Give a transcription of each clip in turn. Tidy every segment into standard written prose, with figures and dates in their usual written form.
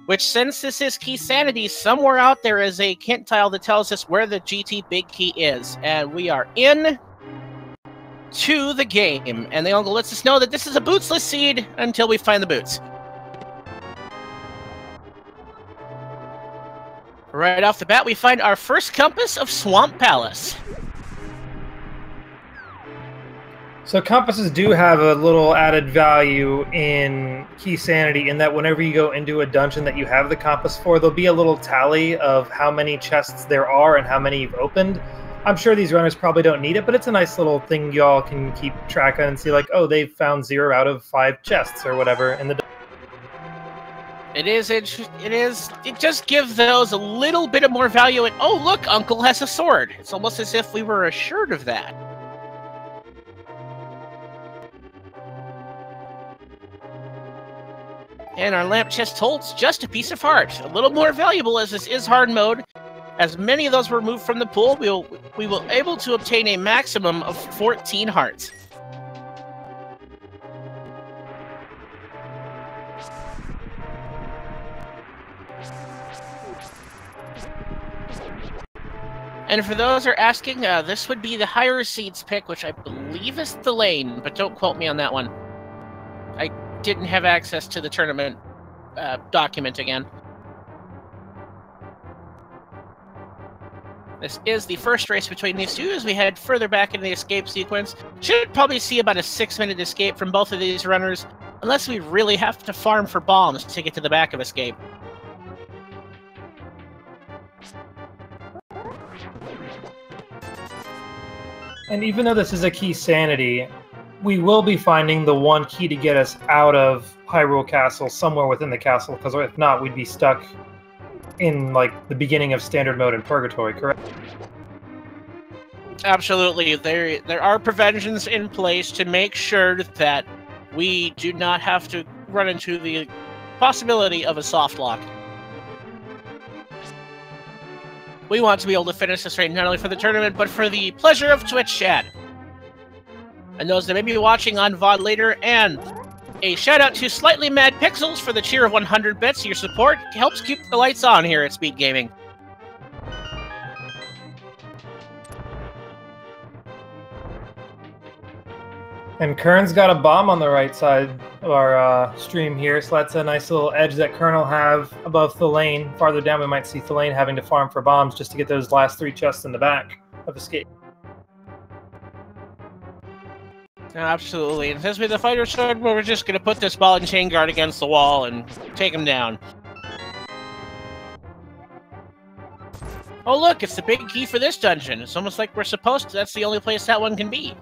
Which, since this is key sanity, somewhere out there is a hint tile that tells us where the GT big key is. And we are in to the game. And the uncle lets us know that this is a bootsless seed until we find the boots. Right off the bat, we find our first compass of Swamp Palace. So compasses do have a little added value in key sanity in that whenever you go into a dungeon that you have the compass for, there'll be a little tally of how many chests there are and how many you've opened. I'm sure these runners probably don't need it, but it's a nice little thing y'all can keep track of and see like, oh, they've found 0 out of 5 chests or whatever in the It just gives those a little bit of more value. And oh, look, Uncle has a sword. It's almost as if we were assured of that. And our lamp chest holds just a piece of heart. A little more valuable as this is hard mode. As many of those were removed from the pool, we will able to obtain a maximum of 14 hearts. And for those who are asking, this would be the higher seeds pick, which I believe is thalane, but don't quote me on that one. I didn't have access to the tournament document again. This is the first race between these two as we head further back into the escape sequence. Should probably see about a 6-minute escape from both of these runners, unless we really have to farm for bombs to get to the back of escape. And even though this is a key sanity, we will be finding the one key to get us out of Hyrule Castle somewhere within the castle, because if not, we'd be stuck in, like, the beginning of standard mode in Purgatory, correct? Absolutely. There are preventions in place to make sure that we do not have to run into the possibility of a soft lock. We want to be able to finish this race not only for the tournament, but for the pleasure of Twitch chat. And those that may be watching on VOD later, and a shout out to Slightly Mad Pixels for the cheer of 100 bits. Your support helps keep the lights on here at Speed Gaming. And Qirn's got a bomb on the right side of our stream here, so that's a nice little edge that Qirn will have above thalane. Farther down, we might see thalane having to farm for bombs just to get those last 3 chests in the back of escape. Absolutely. And since we're the fighter sword, we're just going to put this ball and chain guard against the wall and take him down. Oh, look, it's the big key for this dungeon. It's almost like we're supposed to. That's the only place that one can be.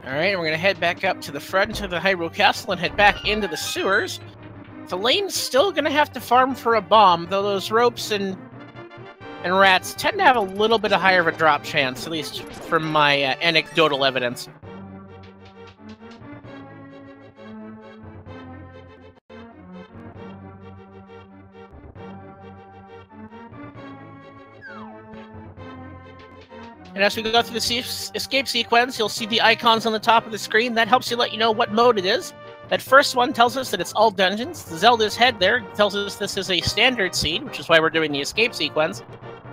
Alright, we're going to head back up to the front of the Hyrule Castle and head back into the sewers. Thalane's still going to have to farm for a bomb, though those ropes and rats tend to have a little bit higher of a drop chance, at least from my anecdotal evidence. And as we go through the escape sequence, you'll see the icons on the top of the screen. That helps you let you know what mode it is. That first one tells us that it's all dungeons. The Zelda's head there tells us this is a standard seed, which is why we're doing the escape sequence.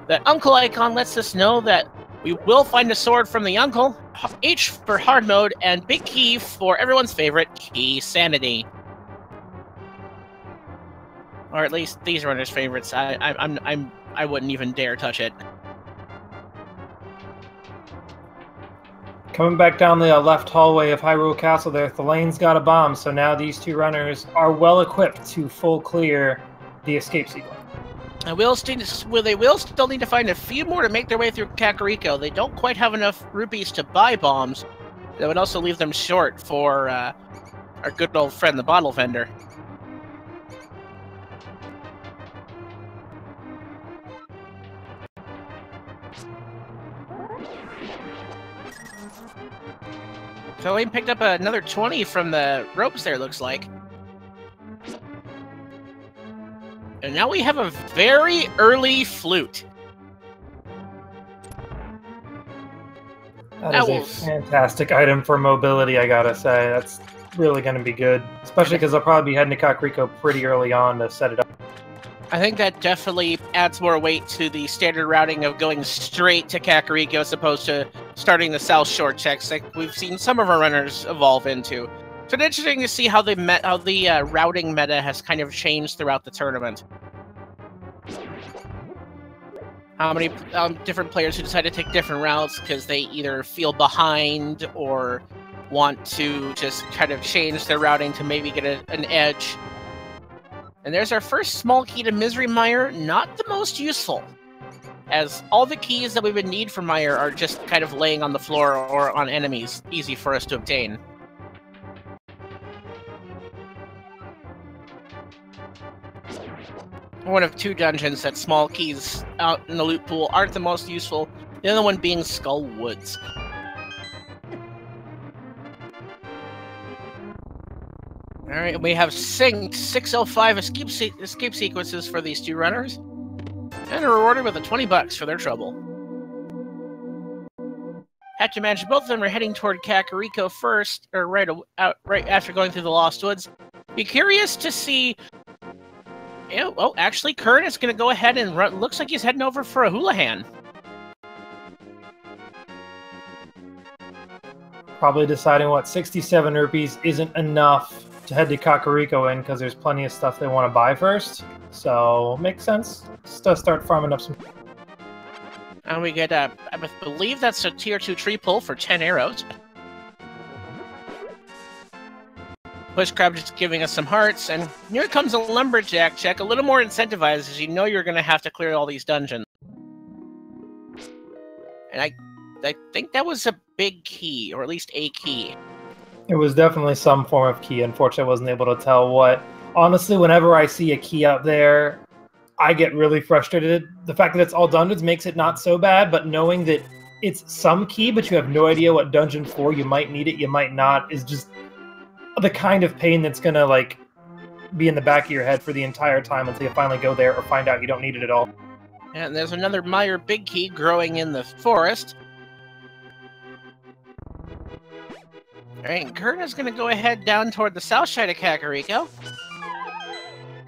That uncle icon lets us know that we will find a sword from the uncle, H for hard mode, and big key for everyone's favorite, key sanity. Or at least these runners' favorites. I wouldn't even dare touch it. Coming back down the left hallway of Hyrule Castle there, Thalane's got a bomb, so now these 2 runners are well equipped to full clear the escape sequence. And they will still need to find a few more to make their way through Kakariko. They don't quite have enough rupees to buy bombs. That would also leave them short for our good old friend, the bottle vendor. Thalane picked up another 20 from the ropes there, looks like. And now we have a very early flute. That is a fantastic item for mobility, I gotta say. That's really going to be good, especially because I'll probably be heading to Kakariko pretty early on to set it up. I think that definitely adds more weight to the standard routing of going straight to Kakariko as opposed to starting the South Shore checks like we've seen some of our runners evolve into. So it's interesting to see how the routing meta has kind of changed throughout the tournament. How many different players who decide to take different routes because they either feel behind or want to just kind of change their routing to maybe get an edge. And there's our first small key to Misery Mire, not the most useful, as all the keys that we would need for Mire are just kind of laying on the floor or on enemies, easy for us to obtain. One of two dungeons that small keys out in the loot pool aren't the most useful, the other one being Skull Woods. Alright, we have synced 605 escape sequences for these two runners, and are rewarded with $20 for their trouble. Have to imagine both of them are heading toward Kakariko first, or right after going through the Lost Woods. Be curious to see... Oh, actually, Qirn is going to go ahead and run. Looks like he's heading over for a Houlihan. Probably deciding what 67 rupees isn't enough to head to Kakariko in because there's plenty of stuff they want to buy first. So, makes sense. Just start farming up some. And we get, I believe that's a tier 2 tree pull for 10 arrows. Push Crab just giving us some hearts, and here comes a Lumberjack check, a little more incentivized, as you know you're going to have to clear all these dungeons. And I think that was a big key, or at least a key. It was definitely some form of key. Unfortunately, I wasn't able to tell what. Honestly, whenever I see a key out there, I get really frustrated. The fact that it's all dungeons makes it not so bad, but knowing that it's some key, but you have no idea what dungeon for, you might need it, you might not, is just the kind of pain that's gonna like be in the back of your head for the entire time until you finally go there or find out you don't need it at all. And there's another Mire Big Key growing in the forest. Alright, Qirn is gonna go ahead down toward the south side of Kakariko.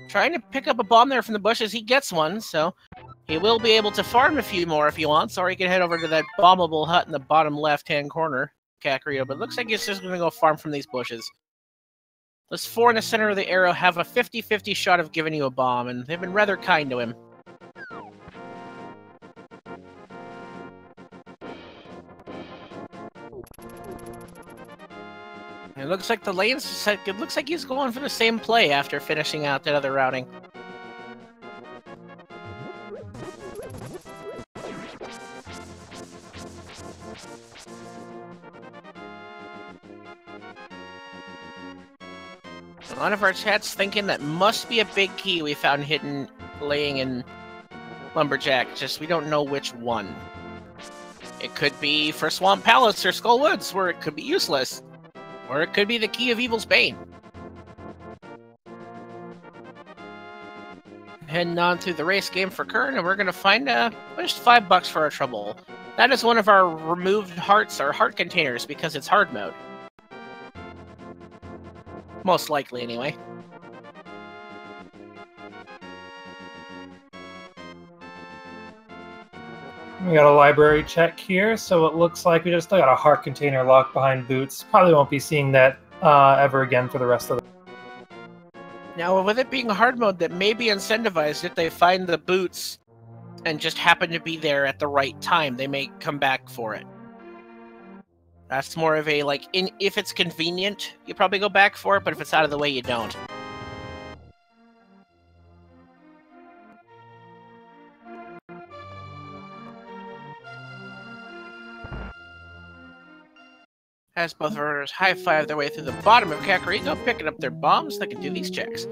Trying to pick up a bomb there from the bushes. He gets one, so he will be able to farm a few more if he wants, or he can head over to that bombable hut in the bottom left-hand corner of Kakariko, but it looks like he's just gonna go farm from these bushes. Those 4 in the center of the arrow have a 50-50 shot of giving you a bomb, and they've been rather kind to him. It looks like the lane's... It looks like he's going for the same play after finishing out that other routing. A lot of our chat's thinking that must be a big key we found hidden laying in Lumberjack, just we don't know which one. It could be for Swamp Palace or Skull Woods, where it could be useless. Or it could be the Key of Evil's Bane. Heading on through the race game for Qirn, and we're going to find just $5 for our trouble. That is one of our removed hearts, or heart containers, because it's hard mode. Most likely, anyway. We got a library check here, so it looks like we just still got a heart container locked behind boots. Probably won't be seeing that ever again for the rest of the... Now, with it being hard mode, that may be incentivized if they find the boots and just happen to be there at the right time. They may come back for it. That's more of a, like, if it's convenient, you probably go back for it, but if it's out of the way, you don't. As both runners high-five their way through the bottom of Kakariko, picking up their bombs, they can do these checks.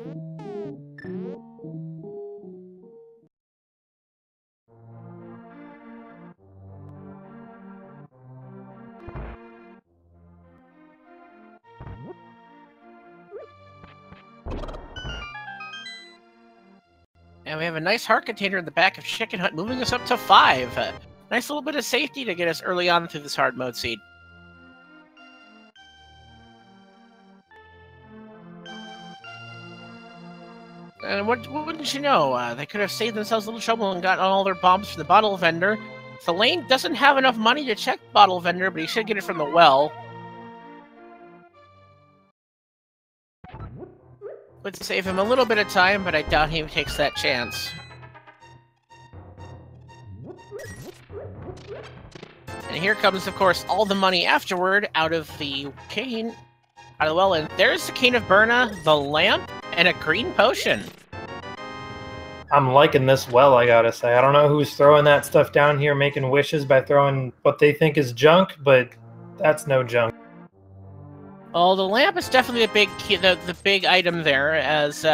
And we have a nice heart container in the back of Chicken Hut, moving us up to 5. Nice little bit of safety to get us early on through this hard mode seed. And what wouldn't you know? They could have saved themselves a little trouble and gotten all their bombs from the bottle vendor. Thalane doesn't have enough money to check the bottle vendor, but he should get it from the well. Would save him a little bit of time, but I doubt he takes that chance. And here comes, of course, all the money afterward out of the cane, out of the well, and there's the cane of Berna, the lamp, and a green potion. I'm liking this well, I gotta say. I don't know who's throwing that stuff down here, making wishes by throwing what they think is junk, but that's no junk. Well, the lamp is definitely a big key, the big item there. As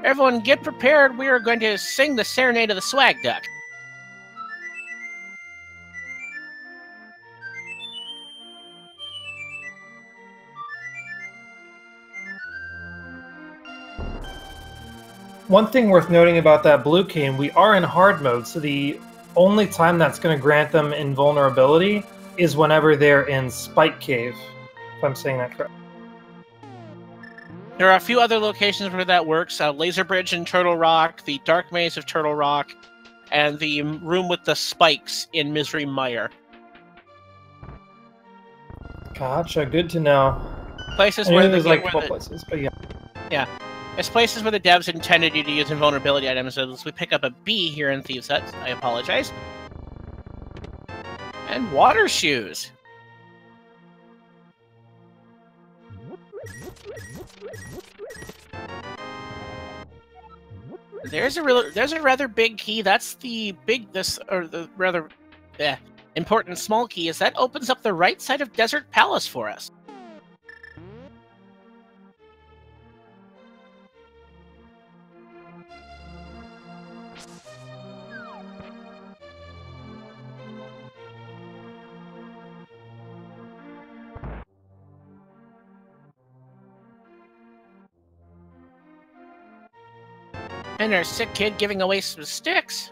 everyone get prepared, we are going to sing the Serenade of the Swag Duck. One thing worth noting about that blue cane, we are in hard mode, so the only time that's going to grant them invulnerability is whenever they're in Spike Cave, if I'm saying that correct. There are a few other locations where that works. Laser Bridge in Turtle Rock, the Dark Maze of Turtle Rock, and the room with the spikes in Misery Mire. Gotcha, good to know. Places where there's like 12 places, but yeah. Yeah. It's places where the devs intended you to use invulnerability items, so we pick up a B here in Thieves' Hut. I apologize. And water shoes. There's a rather big key. That's the rather important small key. Is that opens up the right side of Desert Palace for us. And our sick kid giving away some sticks.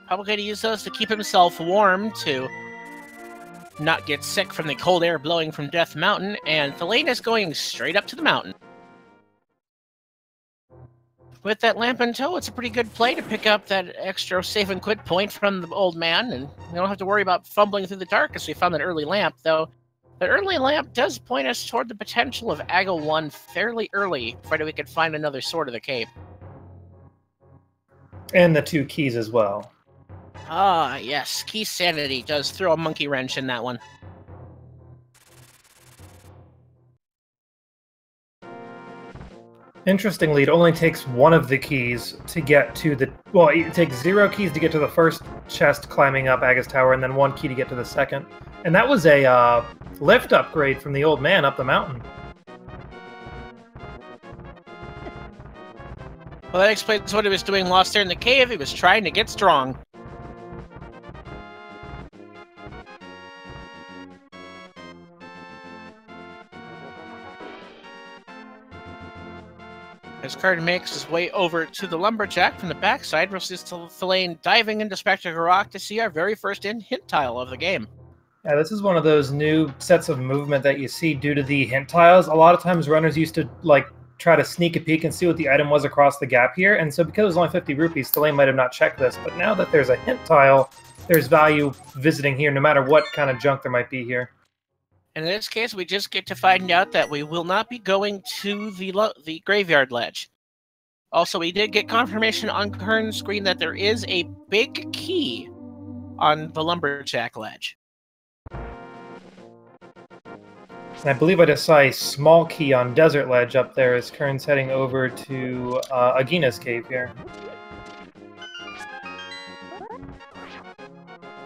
Probably going to use those to keep himself warm, to not get sick from the cold air blowing from Death Mountain. And Thalane is going straight up to the mountain. With that lamp in tow, it's a pretty good play to pick up that extra save and quit point from the old man. And we don't have to worry about fumbling through the dark as we found that early lamp, though. The early lamp does point us toward the potential of Aggle 1 fairly early, provided we could find another Sword of the Cape. And the 2 keys as well. Ah, yes. Key Sanity does throw a monkey wrench in that one. Interestingly, it only takes one of the keys to get to the... Well, it takes 0 keys to get to the first chest climbing up Aga's Tower, and then 1 key to get to the second. And that was a lift upgrade from the old man up the mountain. Well, that explains what he was doing lost there in the cave. He was trying to get strong. As Qirn makes his way over to the lumberjack from the backside, we'll see Thalane diving into Spectacle Rock to see our very first hint tile of the game. Yeah, this is one of those new sets of movement that you see due to the hint tiles. A lot of times runners used to try to sneak a peek and see what the item was across the gap here, and so because it was only 50 rupees, Thalane might have not checked this, but now that there's a hint tile, there's value visiting here no matter what kind of junk there might be here. And in this case, we just get to find out that we will not be going to the graveyard ledge. Also, we did get confirmation on Qirn's screen that there is a big key on the lumberjack ledge. And I believe I just saw a small key on Desert Ledge up there as Qirn's heading over to Agina's cave here.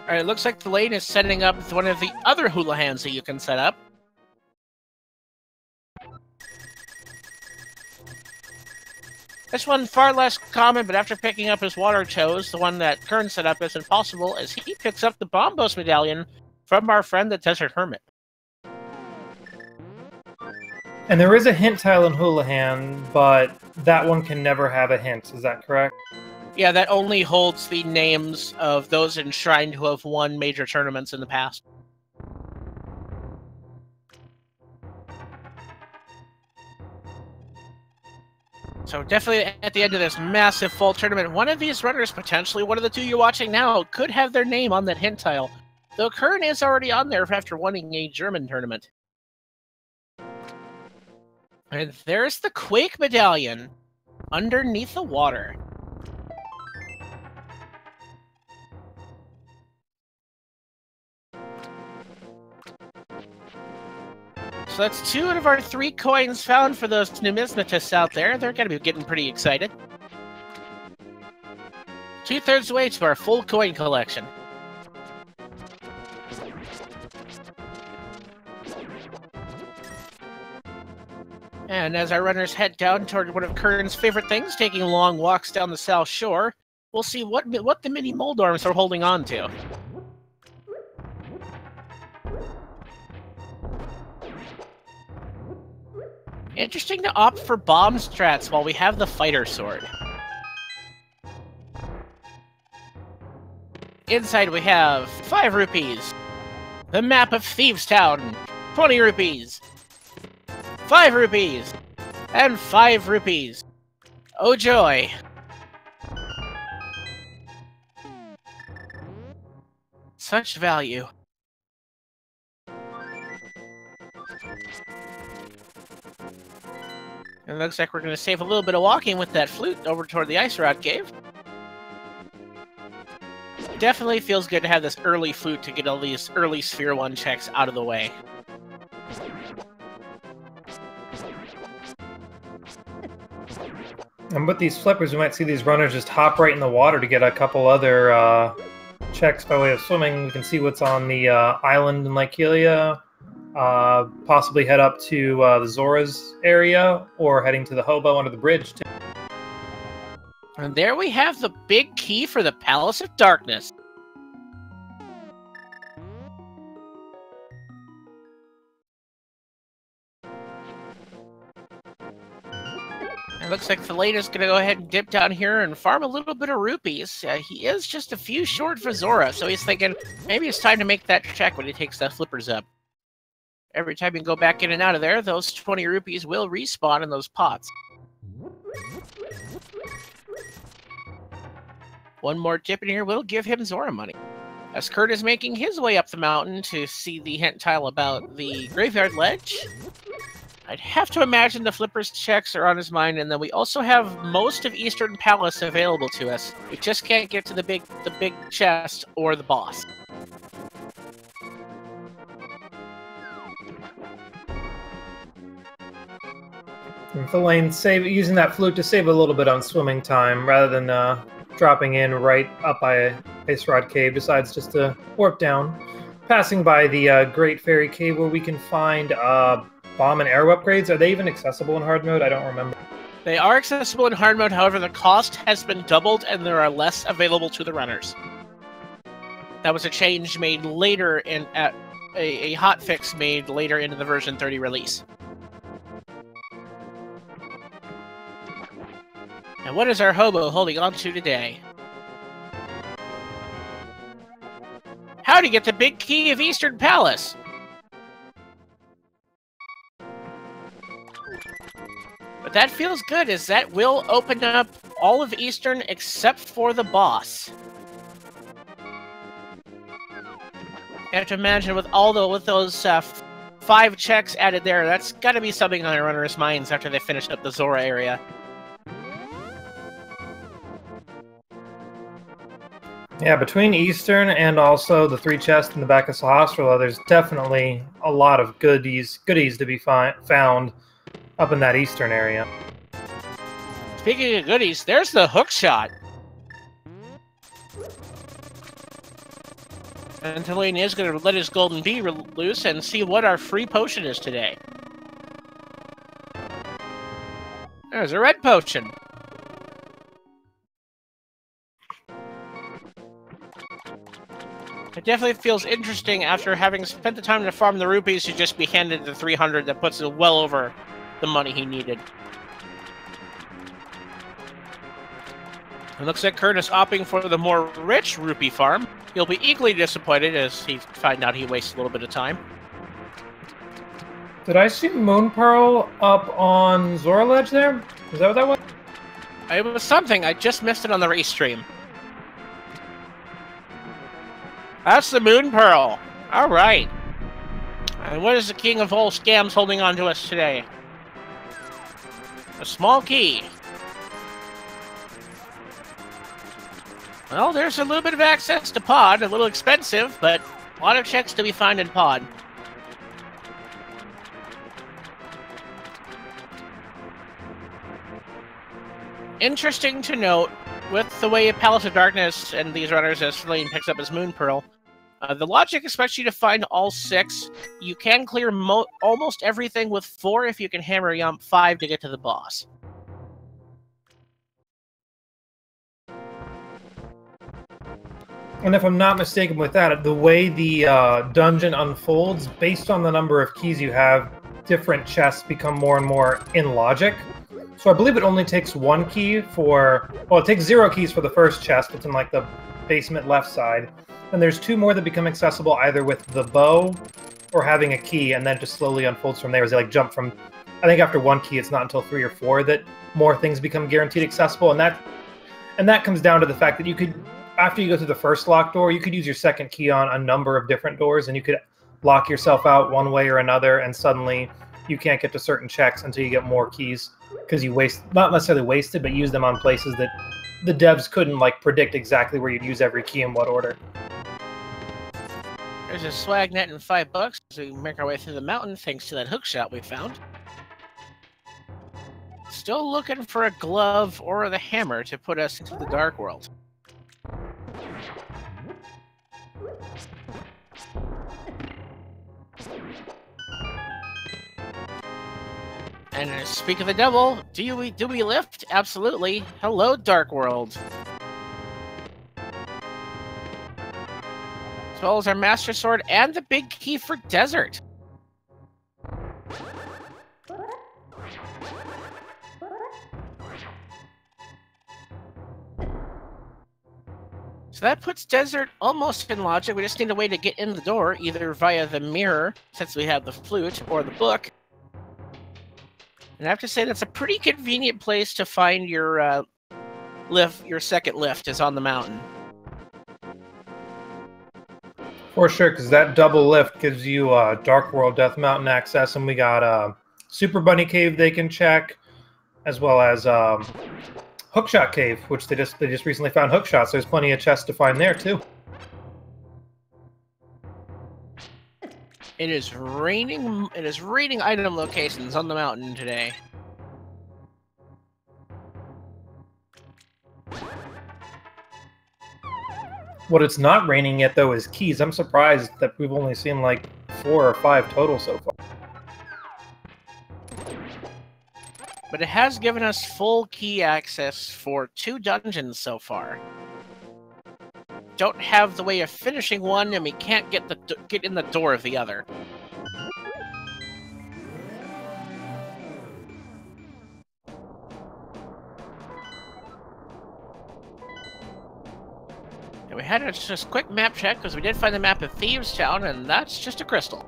Alright, it looks like Thalane is setting up one of the other hula hands that you can set up. This one far less common, but after picking up his water toes, the one that Qirn set up is impossible, as he picks up the Bombos medallion from our friend the Desert Hermit. And there is a hint tile in Houlihan, but that one can never have a hint. Is that correct? Yeah, that only holds the names of those enshrined who have won major tournaments in the past. So definitely at the end of this massive fall tournament, one of these runners, potentially one of the two you're watching now, could have their name on that hint tile. Though Qirn is already on there after winning a German tournament. And there's the Quake Medallion underneath the water. So that's 2 out of our 3 coins found for those numismatists out there. They're going to be getting pretty excited. 2/3 way to our full coin collection. And as our runners head down toward one of Qirn's favorite things, taking long walks down the south shore, we'll see what the mini Moldorms are holding on to. Interesting to opt for bomb strats while we have the fighter sword. Inside we have 5 rupees. The map of Thieves Town, 20 rupees. 5 rupees. And 5 rupees. Oh joy. Such value. It looks like we're going to save a little bit of walking with that flute over toward the Ice Rod Cave. Definitely feels good to have this early flute to get all these early Sphere 1 checks out of the way. And with these flippers, we might see these runners just hop right in the water to get a couple other checks by way of swimming. We can see what's on the island in Lykelia. Possibly head up to the Zora's area, or heading to the hobo under the bridge, too. And there we have the big key for the Palace of Darkness. It looks like thalane is going to go ahead and dip down here and farm a little bit of rupees. He is just a few short for Zora, so he's thinking maybe it's time to make that check when he takes that flippers up. Every time you go back in and out of there, those 20 rupees will respawn in those pots. One more dip in here will give him Zora money. As Qirn is making his way up the mountain to see the hint tile about the Graveyard Ledge, I'd have to imagine the flippers checks are on his mind, and then we also have most of Eastern Palace available to us. We just can't get to the big chest or the boss. And thalane using that flute to save a little bit on swimming time, rather than dropping in right up by Ice Rod Cave, decides just to warp down, passing by the Great Fairy Cave, where we can find bomb and arrow upgrades. Are they even accessible in hard mode? I don't remember. They are accessible in hard mode, however the cost has been doubled and there are less available to the runners. That was a change made later a hotfix made later into the version 30 release. And what is our hobo holding on to today? How to get the big key of Eastern Palace? But that feels good, as that will open up all of Eastern except for the boss. You have to imagine with those 5 checks added there, that's got to be something on the runners' minds after they finish up the Zora area. Yeah, between Eastern and also the 3 chests in the back of Sahasrara, there's definitely a lot of goodies to be found up in that Eastern area. Speaking of goodies, there's the hook shot. And thalane is going to let his golden bee loose and see what our free potion is today. There's a red potion. It definitely feels interesting after having spent the time to farm the rupees to just be handed the 300 that puts it well over the money he needed. It looks like Qirn is opting for the more rich rupee farm. He'll be equally disappointed as he finds out he wasted a little bit of time. Did I see Moon Pearl up on Zora Ledge there? Is that what that was? It was something. I just missed it on the race stream. That's the Moon Pearl. All right. And what is the king of all scams holding on to us today? A small key. Well, there's a little bit of access to Pod. A little expensive, but a lot of checks to be found in Pod. Interesting to note, with the way Palace of Darkness and these runners as Thalane picks up his Moon Pearl, the logic expects you to find all 6. You can clear almost everything with 4 if you can hammer Yump 5 to get to the boss. And if I'm not mistaken with that, the way the dungeon unfolds, based on the number of keys you have, different chests become more and more in logic. So I believe it only takes 1 key for... Well, it takes 0 keys for the first chest. It's in, like, the basement left side. And there's 2 more that become accessible either with the bow or having a key, and then it just slowly unfolds from there as they, like, jump from... I think after 1 key, it's not until 3 or 4 that more things become guaranteed accessible. And that comes down to the fact that you could... After you go through the first locked door, you could use your second key on a number of different doors, and you could lock yourself out one way or another, and suddenly you can't get to certain checks until you get more keys, because you not necessarily wasted, but use them on places that the devs couldn't, like, predict exactly where you'd use every key in what order. There's a swag net and $5 as we make our way through the mountain thanks to that hookshot we found. Still looking for a glove or the hammer to put us into the Dark World. And speak of the devil, do we lift? Absolutely. Hello, Dark World. As well as our Master Sword and the big key for Desert. So that puts Desert almost in logic. We just need a way to get in the door, either via the mirror, since we have the flute, or the book. And I have to say that's a pretty convenient place to find your lift. Your second lift is on the mountain. For sure, because that double lift gives you Dark World Death Mountain access, and we got Super Bunny Cave they can check, as well as Hookshot Cave, which they just recently found hookshots. So there's plenty of chests to find there too. It is raining. It is raining item locations on the mountain today. What it's not raining yet, though, is keys. I'm surprised that we've only seen like 4 or 5 total so far. But it has given us full key access for 2 dungeons so far. Don't have the way of finishing one, and we can't get in the door of the other. And we had just a quick map check because we did find the map of Thieves Town, and that's just a crystal.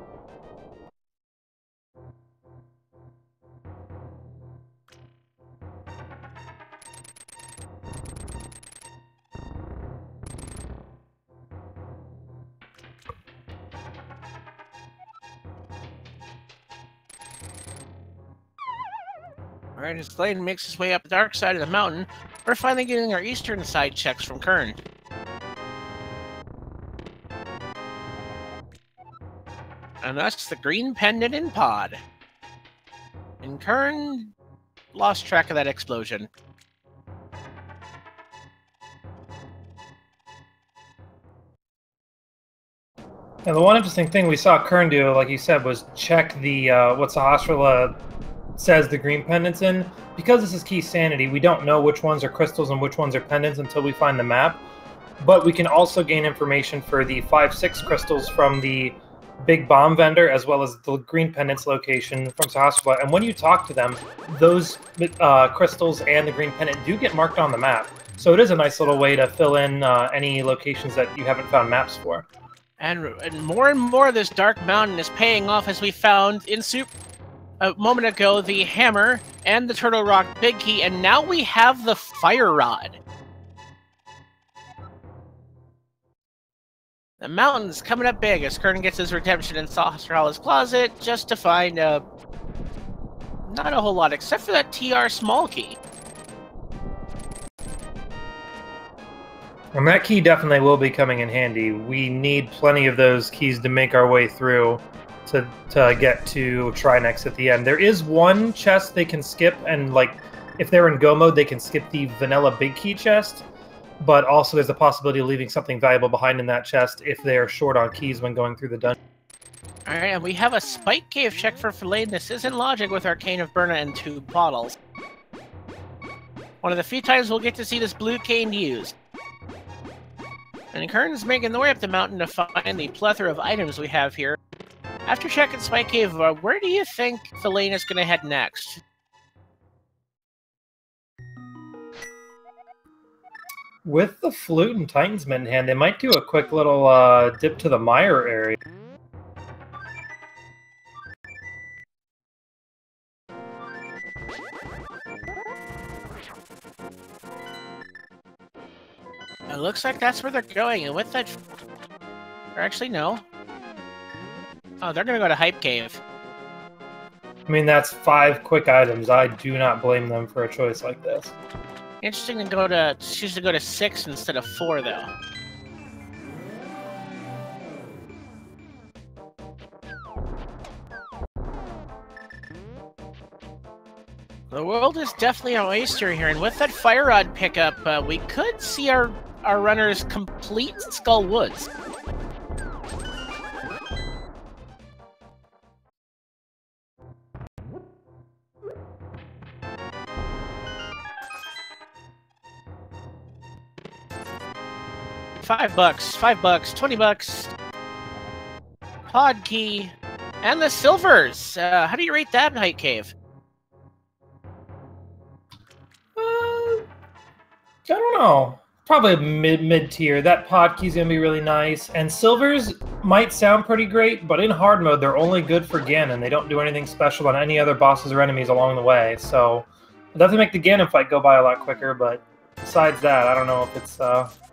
Alright, as Thalane makes his way up the dark side of the mountain, we're finally getting our eastern side checks from Qirn. And that's the green pendant in Pod. And Qirn lost track of that explosion. And the one interesting thing we saw Qirn do, like you said, was check the what Sahasrara says the green pendants in. Because this is Key Sanity, we don't know which ones are crystals and which ones are pendants until we find the map. But we can also gain information for the 5-6 crystals from the Big Bomb Vendor, as well as the Green Pendant's location from Sahasrabad. And when you talk to them, those crystals and the Green Pendant do get marked on the map. So it is a nice little way to fill in any locations that you haven't found maps for. And more of this Dark Mountain is paying off, as we found in a moment ago the hammer and the Turtle Rock Big Key, and now we have the Fire Rod. The mountain's coming up big as Qirn gets his redemption in Sahasrahala's closet, just to find not a whole lot, except for that TR small key. And that key definitely will be coming in handy. We need plenty of those keys to make our way through to get to Trinex at the end. There is one chest they can skip, and like if they're in Go mode, they can skip the vanilla Big Key chest. But also there's the possibility of leaving something valuable behind in that chest if they're short on keys when going through the dungeon. Alright, and we have a Spike Cave check for thalane. This is in logic with Arcane of Burna and 2 bottles. One of the few times we'll get to see this blue cane used. And Qirn's making the way up the mountain to find the plethora of items we have here. After checking Spike Cave, where do you think thalane is going to head next? With the Flute and Titan's Mint in hand, they might do a quick little dip to the Mire area. It looks like that's where they're going, and with that... Or actually, no. Oh, they're gonna go to Hype Cave. I mean, that's 5 quick items. I do not blame them for a choice like this. Interesting to choose to go to 6 instead of 4, though. The world is definitely an oyster here, and with that Fire Rod pickup, we could see our runners complete Skull Woods. $5, 20 bucks. Pod key, and the silvers. How do you rate that Hype Cave? I don't know. Probably mid tier. That pod key's gonna be really nice, and silvers might sound pretty great, but in hard mode they're only good for Ganon. They don't do anything special on any other bosses or enemies along the way. So it'll definitely make the Ganon fight go by a lot quicker. But besides that, I don't know if it's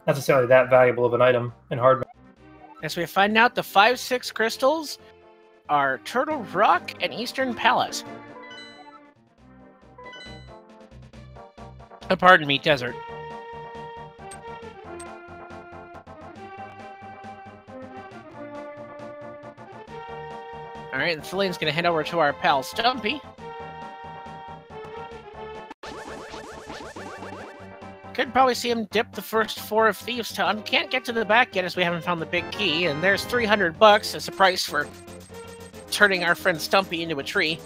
necessarily that valuable of an item in hard mode. As we find out, the 5-6 crystals are Turtle Rock and Eastern Palace. Pardon me, Desert. Alright, and thalane's gonna head over to our pal Stumpy. Could probably see him dip the first 4 of Thieves' Tongue. Can't get to the back yet as we haven't found the big key, and there's 300 bucks as a price for turning our friend Stumpy into a tree.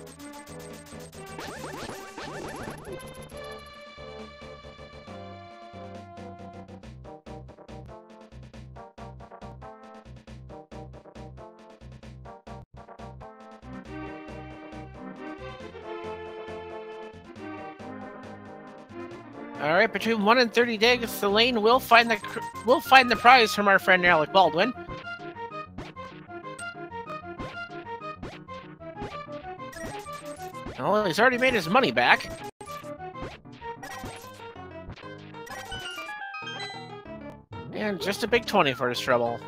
All right, between 1 and 30 digs, thalane will find the prize from our friend Alec Baldwin. Oh, he's already made his money back. And just a big 20 for his trouble.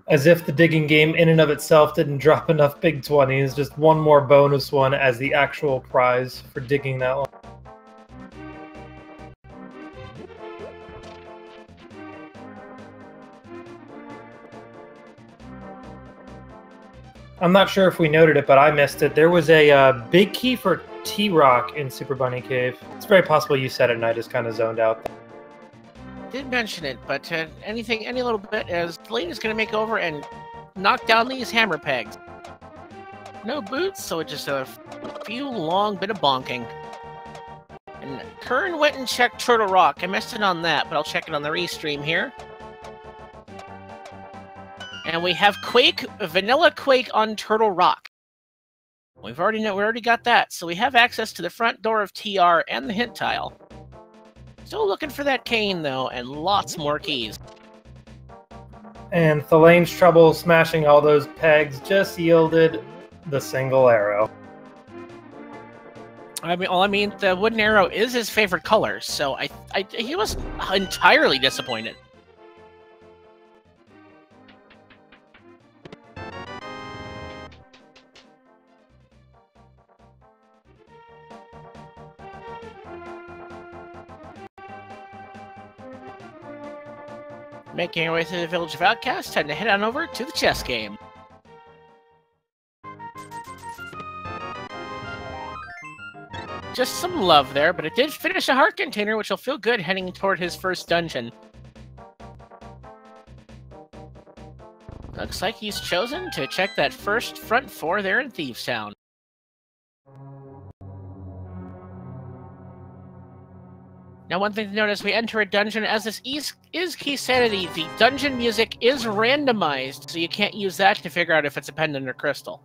As if the digging game in and of itself didn't drop enough big 20s, just one more bonus one as the actual prize for digging that long. I'm not sure if we noted it, but I missed it. There was a big key for T-Rock in Super Bunny Cave. It's very possible you said it and I just kind of zoned out. Did mention it, but any little bit, as thalane is going to make over and knock down these hammer pegs. No boots, so it's just a few long bit of bonking. And Qirn went and checked Turtle Rock. I missed it on that, but I'll check it on the restream here. And we have Quake, Vanilla Quake on Turtle Rock. We already got that, so we have access to the front door of TR and the hint tile. Still looking for that cane, though, and lots more keys. And Thalane's trouble smashing all those pegs just yielded the single arrow. I mean, the wooden arrow is his favorite color, so he wasn't entirely disappointed. Making our way through the Village of Outcasts, time to head on over to the chess game. Just some love there, but it did finish a heart container, which will feel good heading toward his first dungeon. Looks like he's chosen to check that first front four there in Thieves Town. Now, one thing to note as we enter a dungeon, as this is key sanity, the dungeon music is randomized, so you can't use that to figure out if it's a pendant or crystal.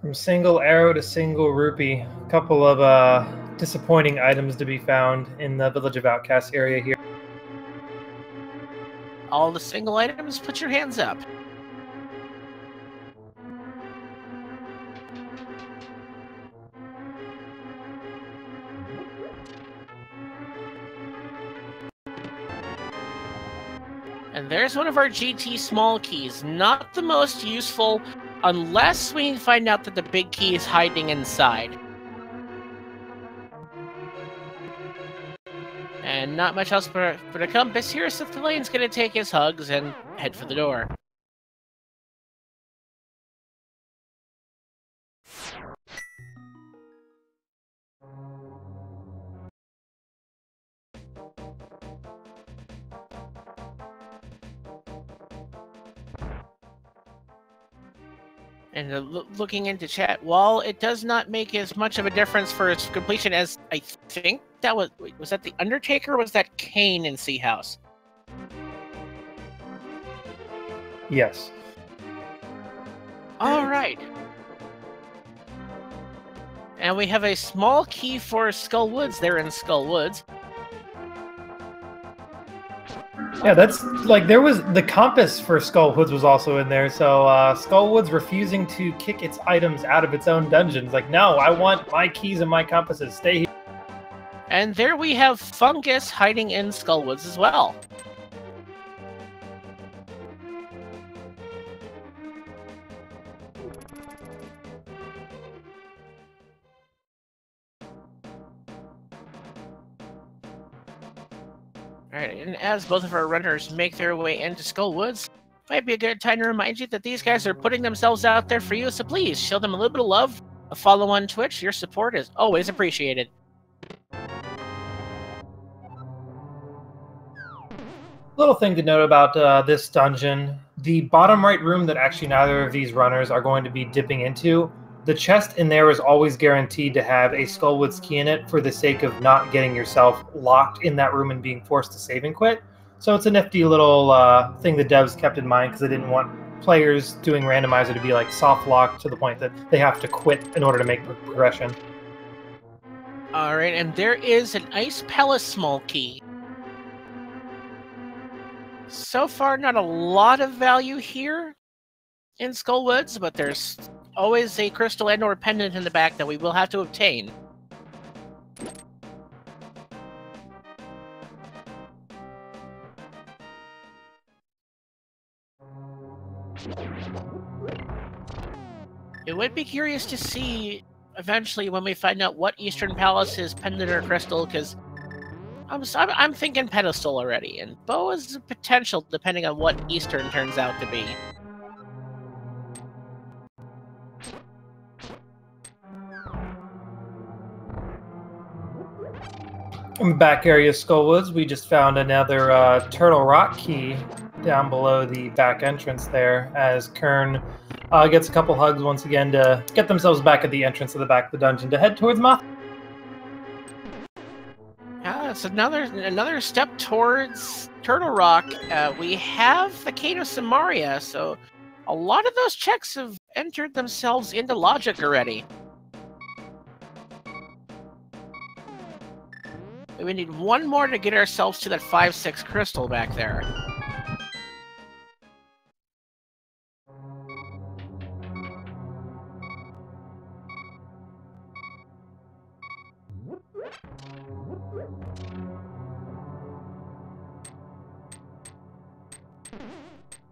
From single arrow to single rupee, a couple of disappointing items to be found in the Village of Outcasts area here. All the single items, put your hands up. And there's one of our GT small keys. Not the most useful unless we find out that the big key is hiding inside. And not much else but a compass here, so Thalane's gonna take his hugs and head for the door. And looking into chat, while it does not make as much of a difference for its completion as I think that was that the Undertaker or was that Kane in Sea House? Yes. All right. And we have a small key for Skull Woods there in Skull Woods. Yeah, that's like there was the compass for Skull Woods was also in there. So Skull Woods refusing to kick its items out of its own dungeons. Like, no, I want my keys and my compasses. Stay here. And there we have Fungus hiding in Skull Woods as well. Alright, and as both of our runners make their way into Skull Woods, might be a good time to remind you that these guys are putting themselves out there for you, so please show them a little bit of love, a follow on Twitch. Your support is always appreciated. Little thing to note about this dungeon, the bottom right room that actually neither of these runners are going to be dipping into, the chest in there is always guaranteed to have a Skullwoods key in it for the sake of not getting yourself locked in that room and being forced to save and quit. So it's a nifty little thing the devs kept in mind because they didn't want players doing randomizer to be like soft locked to the point that they have to quit in order to make progression. Alright, and there is an Ice Palace small key. So far, not a lot of value here in Skull Woods, but there's always a crystal and or pendant in the back that we will have to obtain. It would be curious to see eventually when we find out what Eastern Palace is pendant or crystal, because I'm thinking pedestal already, and bow is a potential depending on what Eastern turns out to be. In the back area of Skullwoods, we just found another Turtle Rock key down below the back entrance there, as Qirn gets a couple hugs once again to get themselves back at the entrance of the back of the dungeon to head towards Moth. It's another step towards Turtle Rock. We have the Cane of Samaria, so a lot of those checks have entered themselves into logic already. We need one more to get ourselves to that 5-6 crystal back there.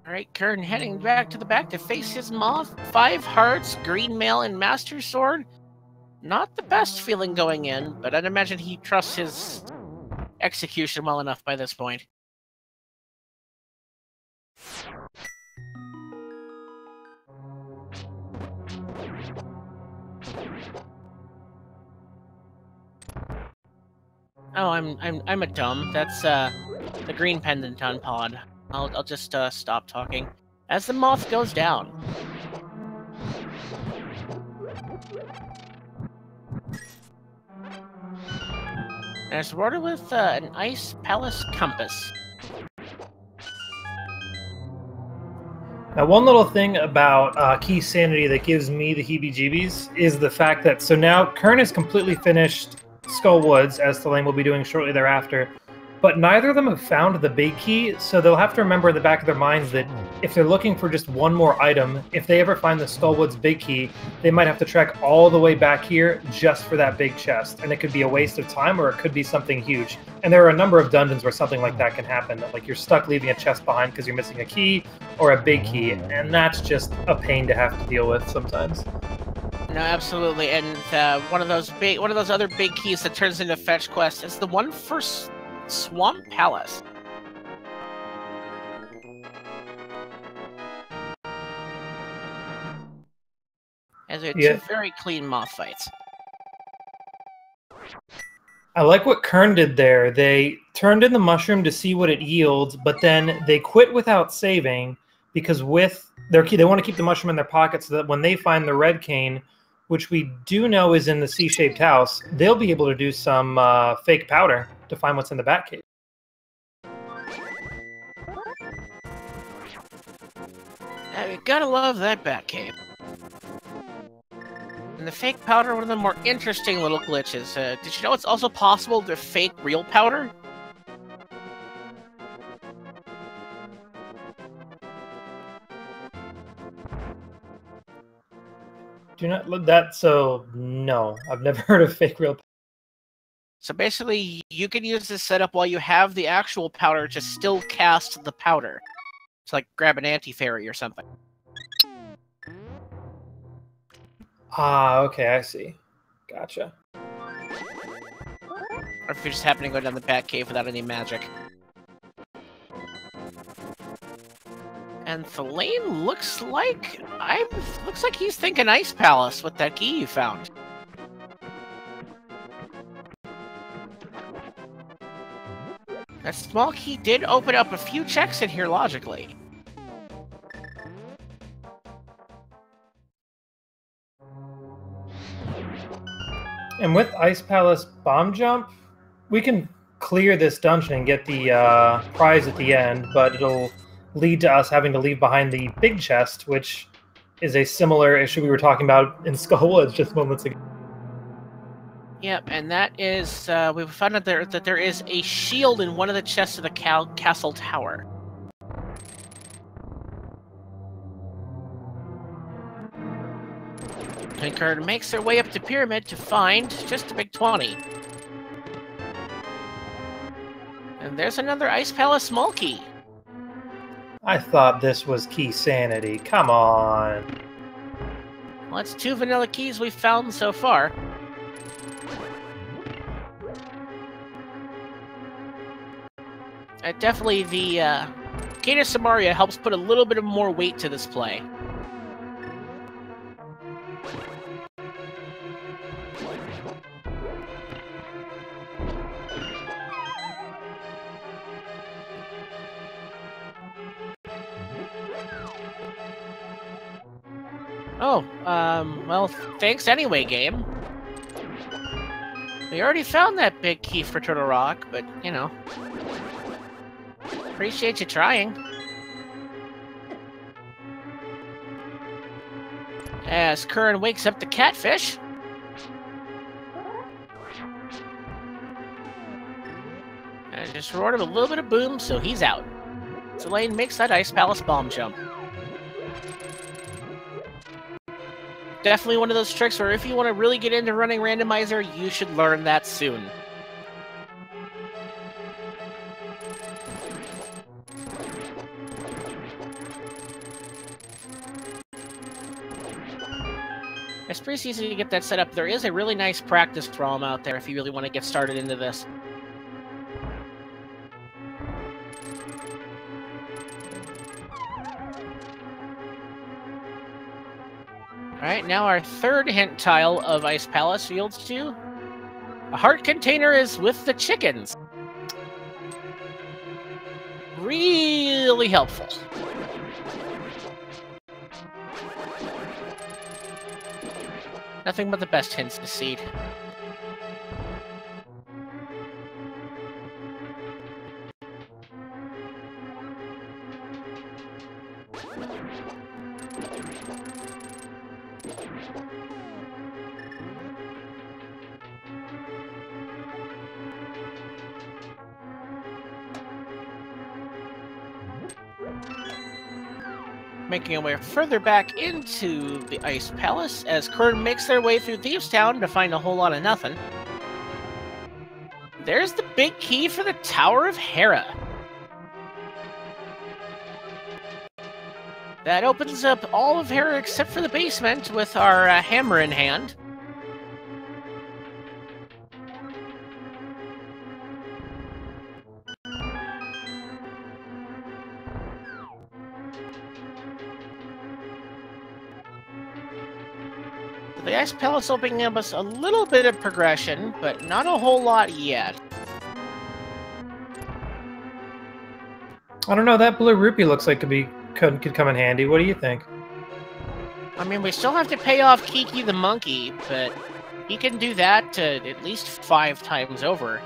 Alright, Qirn heading back to the back to face his moth. 5 hearts, green mail, and master sword. Not the best feeling going in, but I'd imagine he trusts his execution well enough by this point. Oh, I'm a dumb. That's the green pendant on pod. I'll just stop talking as the moth goes down. And it's rewarded with an ice palace compass. Now, one little thing about Key Sanity that gives me the heebie-jeebies is the fact that, so now Qirn has completely finished Skull Woods, as Thalane will be doing shortly thereafter, but neither of them have found the big key, so they'll have to remember in the back of their minds that if they're looking for just one more item, if they ever find the Skull Woods big key, they might have to trek all the way back here just for that big chest, and it could be a waste of time or it could be something huge. And there are a number of dungeons where something like that can happen, like you're stuck leaving a chest behind because you're missing a key or a big key, and that's just a pain to have to deal with sometimes. No, absolutely, and one of those other big keys that turns into fetch quest is the one for Swamp Palace. As we had two very clean moth fights. I like what Qirn did there. They turned in the mushroom to see what it yields, but then they quit without saving because with their key, they want to keep the mushroom in their pocket so that when they find the red cane, which we do know is in the C-shaped house, they'll be able to do some fake powder to find what's in the Batcave. You gotta love that Batcave. And the fake powder, one of the more interesting little glitches. Did you know it's also possible to fake real powder? Do not look that, so no, I've never heard of fake real powder. So basically, you can use this setup while you have the actual powder to still cast the powder. It's like grab an anti-fairy or something. Ah, okay, I see. Gotcha. Or if you just happen to go down the Batcave without any magic. And Thalane looks like he's thinking Ice Palace with that key you found. That small key did open up a few checks in here logically. And with Ice Palace Bomb Jump, we can clear this dungeon and get the prize at the end, but it'll lead to us having to leave behind the big chest, which is a similar issue we were talking about in Skull Woods just moments ago. Yep, and that is, we found out that there is a shield in one of the chests of the castle tower. Qirn makes their way up to Pyramid to find just a big 20. And there's another Ice Palace small key. I thought this was Key Sanity. Come on. Well, that's 2 vanilla keys we've found so far. Definitely the Cane of Samaria helps put a little bit of more weight to this play. Oh, well, thanks anyway, game. We already found that big key for Turtle Rock, but, you know. Appreciate you trying. As Qirn wakes up the catfish. And just roared him a little bit of boom, so he's out. Thalane makes that Ice Palace bomb jump. Definitely one of those tricks where if you want to really get into running Randomizer, you should learn that soon. It's pretty easy to get that set up. There is a really nice practice ROM out there if you really want to get started into this. Alright, now our third hint tile of Ice Palace yields to a heart container is with the chickens. Really helpful. Nothing but the best hints to seed. Making our way further back into the Ice Palace as Qirn makes their way through Thieves Town to find a whole lot of nothing. There's the big key for the Tower of Hera. That opens up all of Hera except for the basement with our hammer in hand. The Ice Palace opening up us a little bit of progression, but not a whole lot yet. I don't know, that blue rupee looks like could come in handy. What do you think? I mean, we still have to pay off Kiki the monkey, but he can do that at least 5 times over.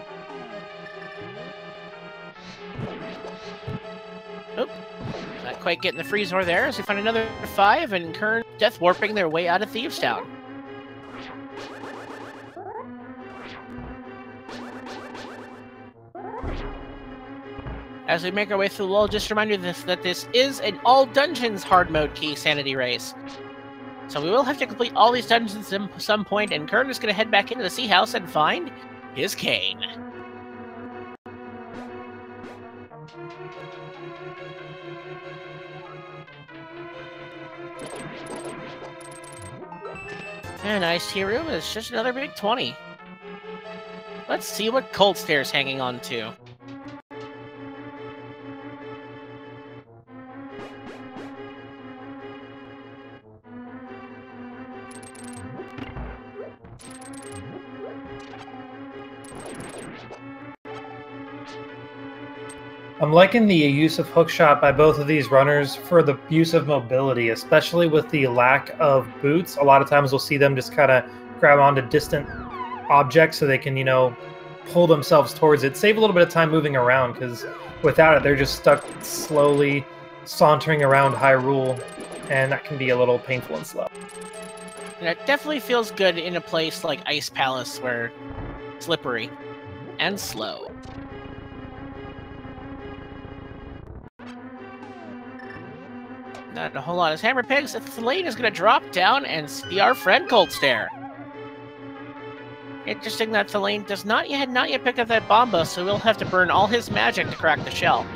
Oop. Not quite getting the freeze ore there, as we find another 5, and Qirn death warping their way out of Thieves Town. As we make our way through the wall, just a reminder that this is an all dungeons hard mode key sanity race. So we will have to complete all these dungeons at some point, and Qirn is going to head back into the Sea House and find his cane. And Ice Hero is just another big 20. Let's see what Cold Stare's hanging on to. I'm liking the use of hookshot by both of these runners for the use of mobility, especially with the lack of boots. A lot of times we'll see them just kind of grab onto distant objects so they can, you know, pull themselves towards it. Save a little bit of time moving around, because without it, they're just stuck slowly sauntering around Hyrule, and that can be a little painful and slow. And it definitely feels good in a place like Ice Palace, where it's slippery and slow. Not a whole lot of hammer pigs. Thalane is going to drop down and see our friend Cold Stare. Interesting that Thalane does not yet pick up that bomba, so we'll have to burn all his magic to crack the shell.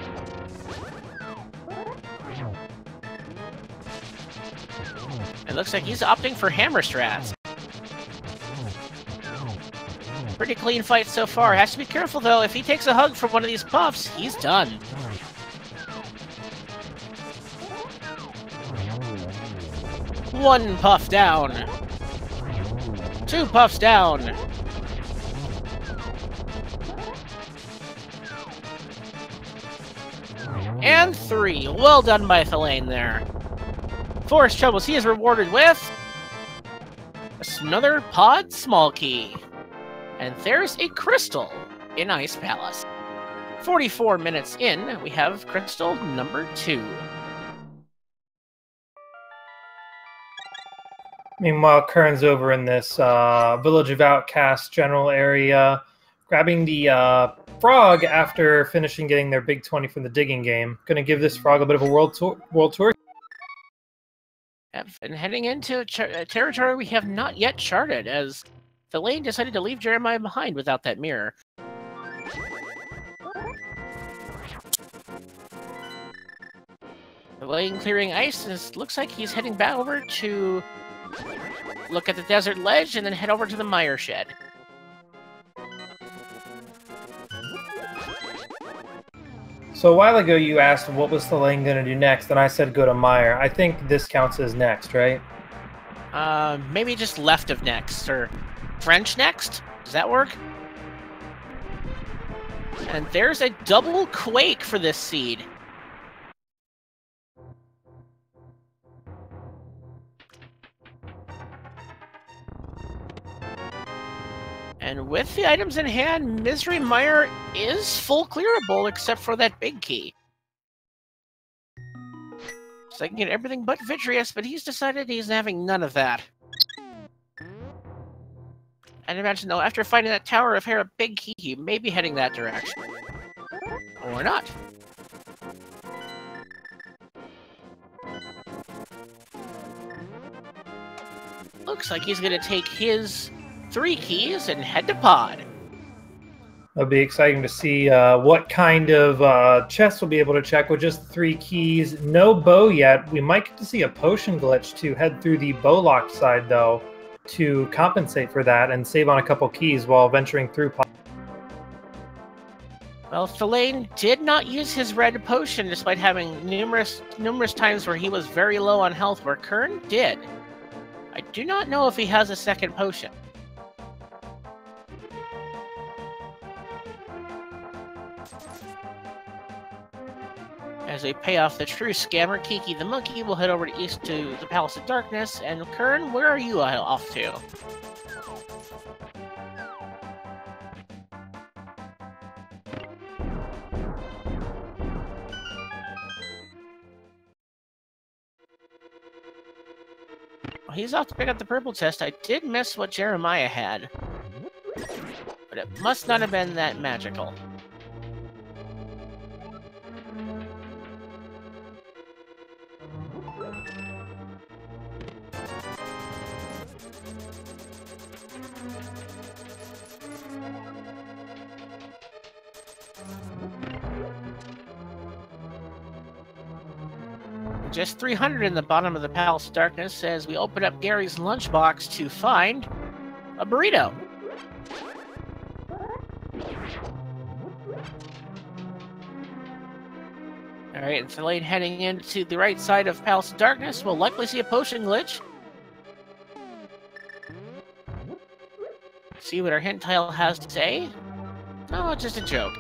It looks like he's opting for hammer strats. Pretty clean fight so far. Has to be careful though. If he takes a hug from one of these puffs, he's done. One puff down. 2 puffs down. And 3. Well done by Thalane there. For his troubles, he is rewarded with another pod small key. And there's a crystal in Ice Palace. 44 minutes in, we have crystal number 2. Meanwhile, Qirn's over in this Village of Outcasts general area, grabbing the frog after finishing getting their big 20 from the digging game. Gonna give this frog a bit of a world tour. Yep, and heading into territory we have not yet charted, as thalane decided to leave Jeremiah behind without that mirror. thalane clearing ice, looks like he's heading back over to look at the desert ledge and then head over to the mire shed. So a while ago you asked what was thalane going to do next, and I said go to mire. I think this counts as next, right? Maybe just left of next, or French next? Does that work? And there's a double quake for this seed. And with the items in hand, Misery Mire is full clearable except for that big key. So I can get everything but Vitreous, but he's decided he's having none of that. I'd imagine, though, after finding that Tower of Hera big key, he may be heading that direction. Or not. Looks like he's going to take his 3 keys and head to pod. It'll be exciting to see what kind of chests we'll be able to check with just 3 keys. No bow yet. We might get to see a potion glitch to head through the bow locked side, though, to compensate for that and save on a couple keys while venturing through pod. Well, thalane did not use his red potion despite having numerous times where he was very low on health, where Qirn did. I do not know if he has a second potion. As we pay off the true scammer, Kiki the Monkey will head over to east to the Palace of Darkness. And Qirn, where are you off to? Well, he's off to pick up the purple chest. I did miss what Jeremiah had, but it must not have been that magical. Just 300 in the bottom of the Palace of Darkness as we open up Gary's lunchbox to find a burrito. Alright, and thalane heading into the right side of Palace of Darkness. We'll likely see a potion glitch. See what our hint tile has to say. No, just a joke.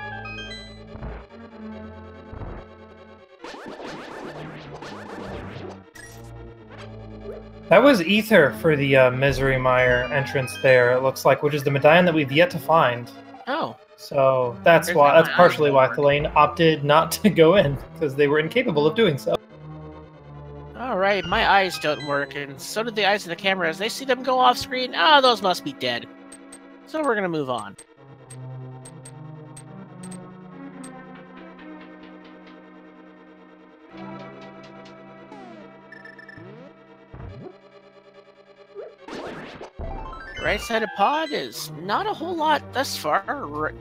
That was Ether for the Misery Mire entrance there, it looks like, which is the medallion that we've yet to find. Oh. So that's partially why thalane opted not to go in, because they were incapable of doing so. Alright, my eyes don't work, and so did the eyes of the camera. As they see them go off screen, those must be dead. So we're gonna move on. Right side of pod is not a whole lot thus far.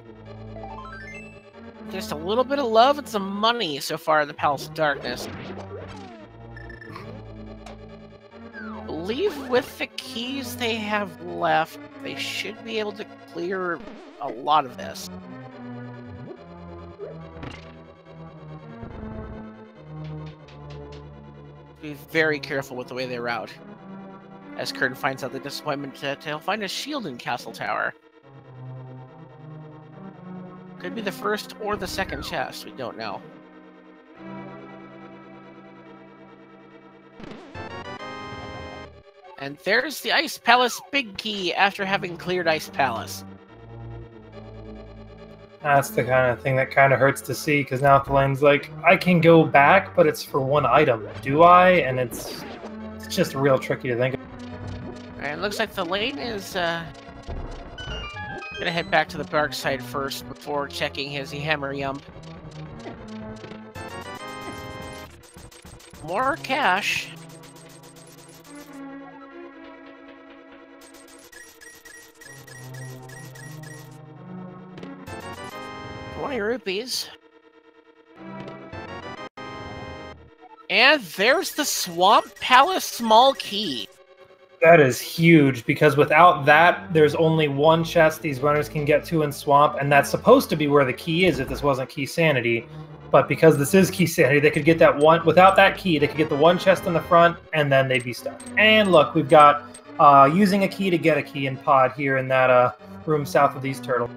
Just a little bit of love and some money so far in the Palace of Darkness. I believe with the keys they have left, they should be able to clear a lot of this. Be very careful with the way they route. As Qirn finds out the disappointment that he'll find a shield in Castle Tower. Could be the first or the second chest, we don't know. And there's the Ice Palace big key after having cleared Ice Palace. That's the kind of thing that kind of hurts to see, because now Thalane's like, I can go back, but it's for one item. Do I? And it's just real tricky to think of. Alright, it looks like Thalane is gonna head back to the dark side first before checking his hammer yump. More cash. 20 rupees. And there's the Swamp Palace small key. That is huge, because without that, there's only one chest these runners can get to in Swamp, and that's supposed to be where the key is if this wasn't Key Sanity. But because this is Key Sanity, they could get that one. Without that key, they could get the one chest in the front, and then they'd be stuck. And look, we've got using a key to get a key in pod here in that room south of these turtles.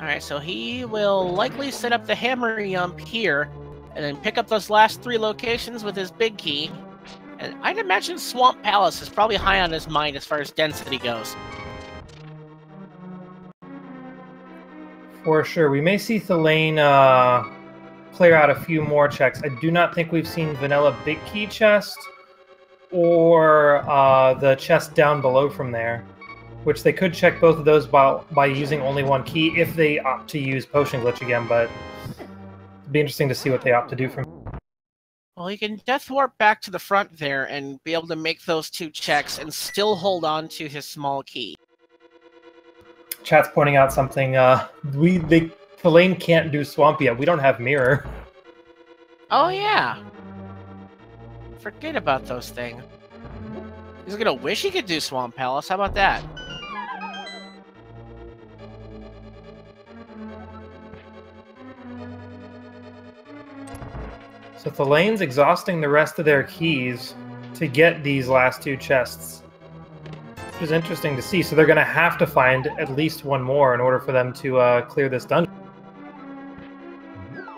Alright, so he will likely set up the hammer yump here, and then pick up those last 3 locations with his big key. And I'd imagine Swamp Palace is probably high on his mind as far as density goes. For sure. We may see Thalane clear out a few more checks. I do not think we've seen Vanilla Big Key chest or the chest down below from there, which they could check both of those by using only one key if they opt to use Potion Glitch again, but it'd be interesting to see what they opt to do from. Well, he can Death Warp back to the front there and be able to make those 2 checks and still hold on to his small key. Chat's pointing out something. Thalane can't do Swamp yet. We don't have Mirror. Oh, yeah. Forget about those things. He's gonna wish he could do Swamp Palace. How about that? So Thalane's exhausting the rest of their keys to get these last 2 chests, which is interesting to see. So they're going to have to find at least one more in order for them to clear this dungeon.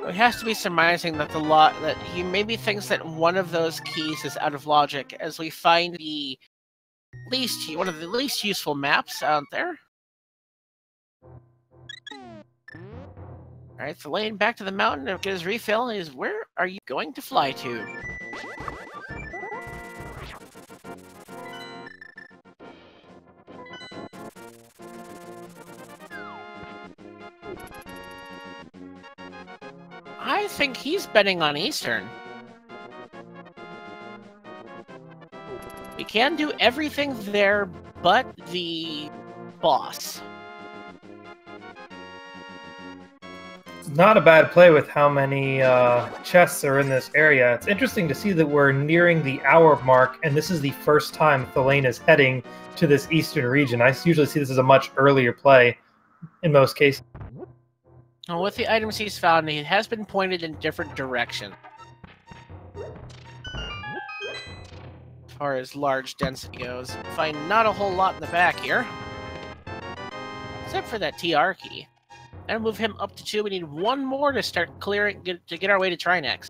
It has to be surmising that that he maybe thinks that one of those keys is out of logic, as we find one of the least useful maps out there. Alright, Thalane back to the mountain to get his refill. Where are you going to fly to? I think he's betting on Eastern. We can do everything there but the boss. Not a bad play with how many chests are in this area. It's interesting to see that we're nearing the hour mark, and this is the first time Thalane is heading to this eastern region. I usually see this as a much earlier play in most cases. Well, with the items he's found, he has been pointed in different directions. As far as large density goes, find not a whole lot in the back here. Except for that TR key. And move him up to 2. We need 1 more to start clearing, to get our way to Trinex.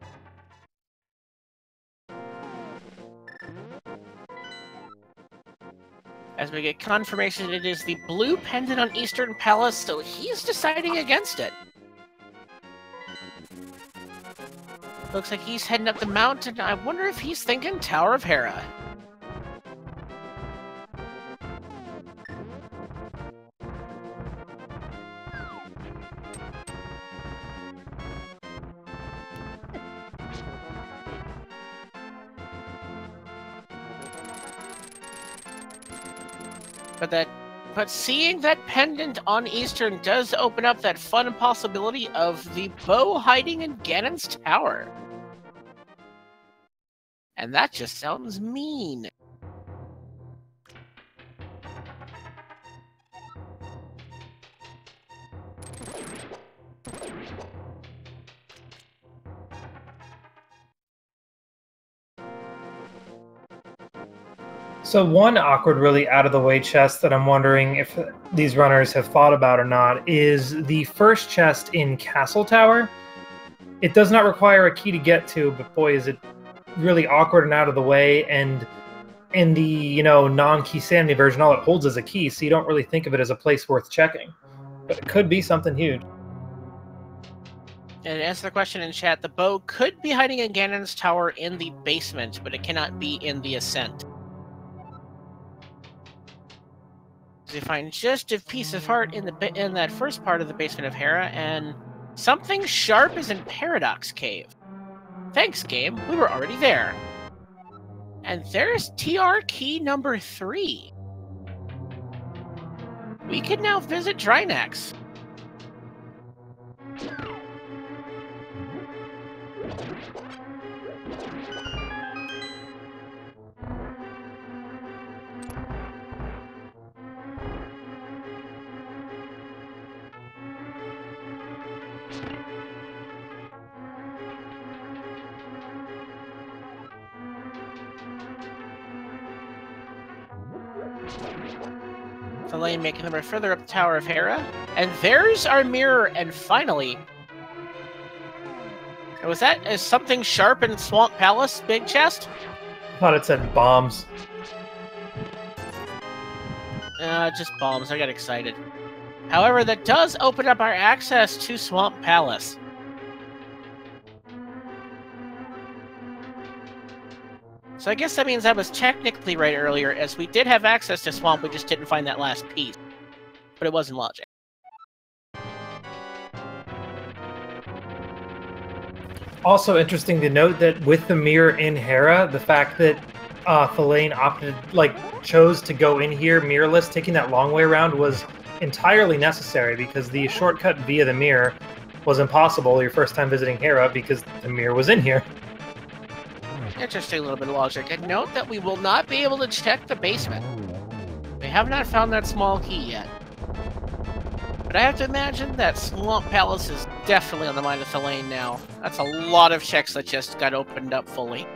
As we get confirmation, it is the blue pendant on Eastern Palace, so he's deciding against it. Looks like he's heading up the mountain. I wonder if he's thinking Tower of Hera. But seeing that pendant on Eastern does open up that fun possibility of the bow hiding in Ganon's tower. And that just sounds mean. So one awkward, really out-of-the-way chest that I'm wondering if these runners have thought about or not is the first chest in Castle Tower. It does not require a key to get to, but boy, is it really awkward and out of the way. And in the, you know, non-key sanity version, all it holds is a key, so you don't really think of it as a place worth checking. But it could be something huge. And to answer the question in chat, the bow could be hiding in Ganon's tower in the basement, but it cannot be in the ascent. You find just a piece of heart in that first part of the basement of Hera, and something sharp is in Paradox Cave. Thanks, game. We were already there. And there's TR key number 3. We can now visit Drynax. Thalane making their way further up the Tower of Hera. And there's our mirror, and finally... Was that something sharp in Swamp Palace, big chest? I thought it said bombs. Just bombs. I got excited. However, that does open up our access to Swamp Palace. So I guess that means I was technically right earlier, as we did have access to Swamp, we just didn't find that last piece. But it wasn't logic. Also interesting to note that with the mirror in Hera, the fact that Thalane chose to go in here mirrorless, taking that long way around, was entirely necessary, because the shortcut via the mirror was impossible your first time visiting Hera, because the mirror was in here. Interesting little bit of logic. And note that we will not be able to check the basement. We have not found that small key yet. But I have to imagine that Swamp Palace is definitely on the mind of Thalane now. That's a lot of checks that just got opened up fully.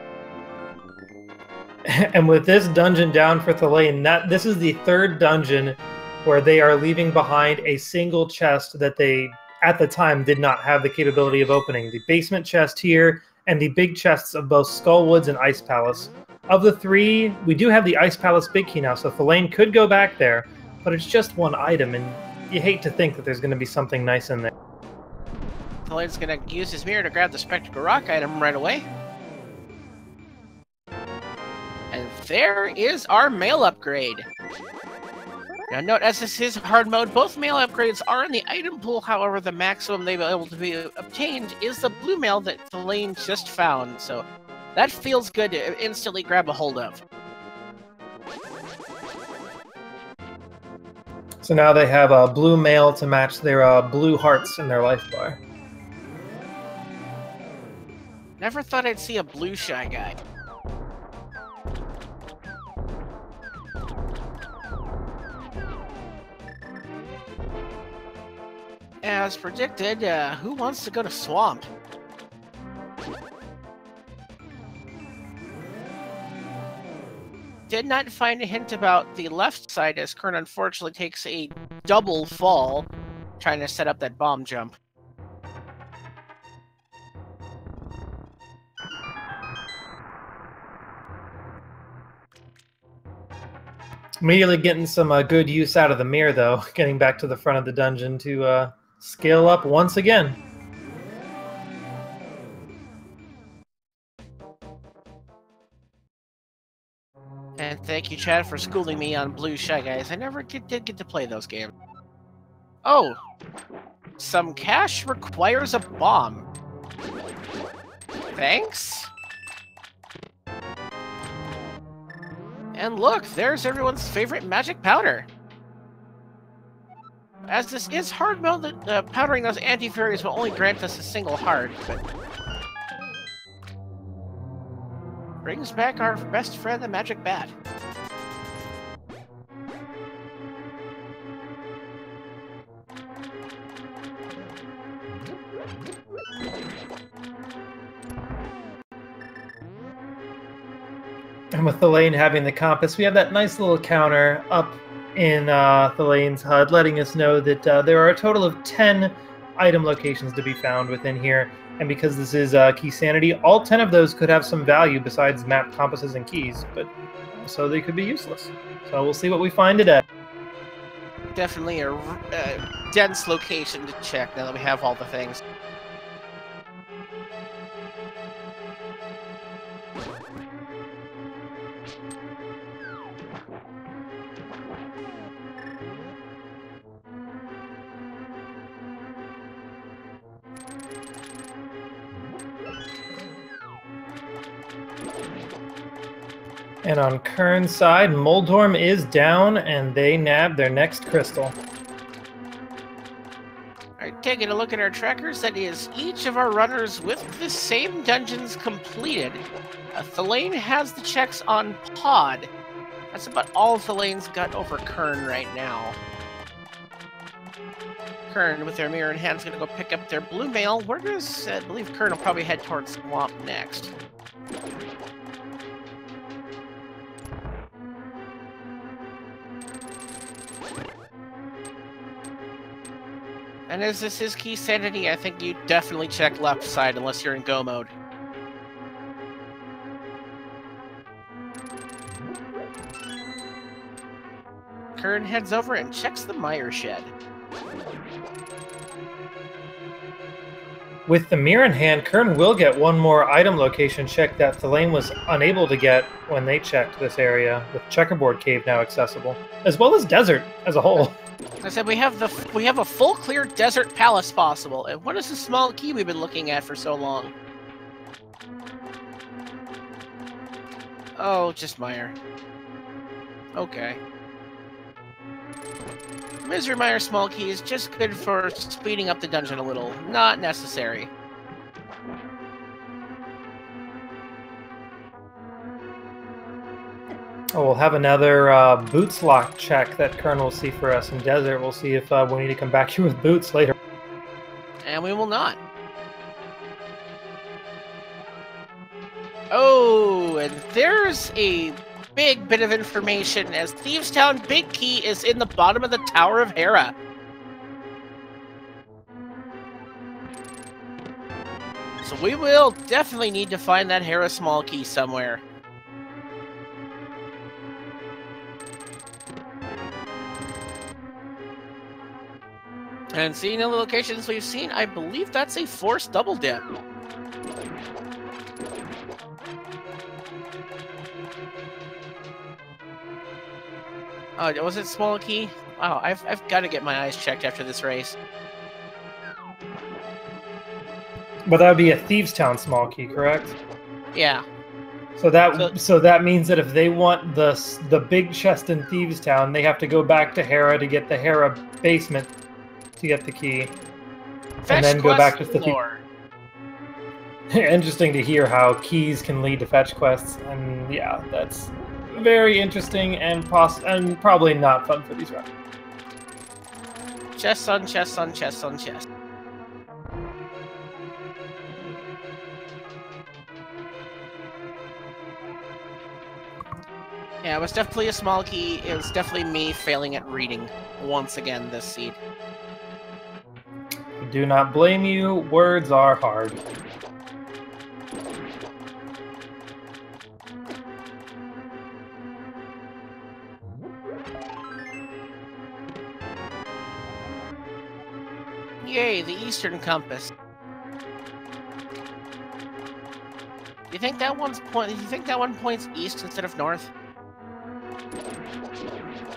And with this dungeon down for Thalane, this is the third dungeon where they are leaving behind a single chest that they, at the time, did not have the capability of opening. The basement chest here, and the big chests of both Skullwoods and Ice Palace. Of the three, we do have the Ice Palace big key now, so Thalane could go back there, but it's just one item, and you hate to think that there's going to be something nice in there. Thalane's going to use his mirror to grab the Spectacle Rock item right away. And there is our mail upgrade. Now note, as this is hard mode, both mail upgrades are in the item pool. However, the maximum they'll be able to be obtained is the blue mail that Thalane just found. So that feels good to instantly grab a hold of. So now they have a blue mail to match their blue hearts in their life bar. Never thought I'd see a blue shy guy. As predicted, who wants to go to Swamp? Did not find a hint about the left side, as Qirn unfortunately takes a double fall trying to set up that bomb jump. Immediately getting some good use out of the mirror, though. Getting back to the front of the dungeon to scale up once again. And thank you, Chad, for schooling me on Blue Shy Guys. I never did get to play those games. Oh! Some cash requires a bomb. Thanks? And look, there's everyone's favorite magic powder. As this is hard mode, powdering those anti-fairies will only grant us a single heart, but... brings back our best friend, the Magic Bat. And with Thalane having the compass, we have that nice little counter up in Thalane's HUD, letting us know that there are a total of 10 item locations to be found within here. And because this is key sanity, all 10 of those could have some value besides map compasses and keys, but also they could be useless. So we'll see what we find today. Definitely a dense location to check now that we have all the things. And on Qirn's side, Moldorm is down, and they nab their next crystal. Alright, taking a look at our trackers, that is each of our runners with the same dungeons completed. Thalane has the checks on Pod. That's about all Thalane's got over Qirn right now. Qirn, with their mirror in hand, is going to go pick up their blue mail. We're going to, I believe Qirn will probably head towards Swamp next. And as this is key sanity, I think you definitely check left side unless you're in go mode. Qirn heads over and checks the mire shed. With the mirror in hand, Qirn will get one more item location check that Thalane was unable to get when they checked this area, with Checkerboard Cave now accessible, as well as Desert as a whole. I said we have a full clear desert palace possible. And what is the small key we've been looking at for so long? Oh, just Mire. Okay. Misery Mire small key is just good for speeding up the dungeon a little. Not necessary. Oh, we'll have another boots lock check that Qirn will see for us in Desert. We'll see if we need to come back here with boots later. And we will not. Oh, and there's a big bit of information as Thievestown Big Key is in the bottom of the Tower of Hera. So we will definitely need to find that Hera small key somewhere. And seeing all the locations we've seen, I believe that's a forced double dip. Oh, was it small key? Oh, I've got to get my eyes checked after this race. But that would be a Thievestown small key, correct? Yeah. So that means that if they want the big chest in Thievestown, they have to go back to Hera to get the Hera basement to get the key, and then go back to the lore. Interesting to hear how keys can lead to fetch quests, and yeah, that's very interesting and probably not fun for these runners. Chest on chest on chest on chest. Yeah, it was definitely a small key. It was definitely me failing at reading once again this seed. Do not blame you. Words are hard. Yay, the Eastern Compass. You think that one points east instead of north?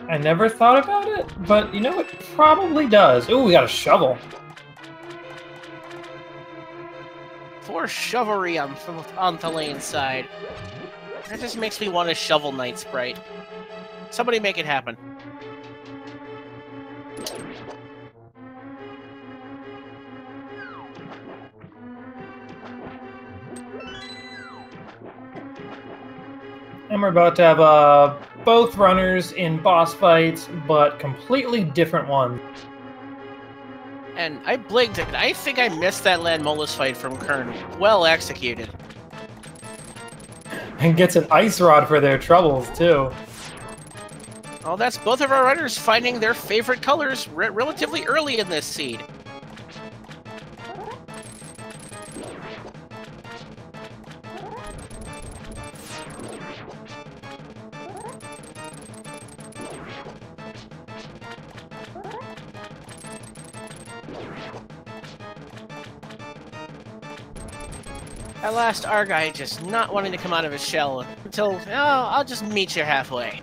I never thought about it, but you know, it probably does. Ooh, we got a shovel. For shovelry on Thalane's side. That just makes me want a Shovel Knight sprite. Somebody make it happen. And we're about to have both runners in boss fights, but completely different ones. And I blinked, and I think I missed that Landmolus fight from Qirn. Well executed. And gets an ice rod for their troubles, too. Oh, that's both of our runners finding their favorite colors relatively early in this seed. That last Argyle just not wanting to come out of his shell until, oh, I'll just meet you halfway.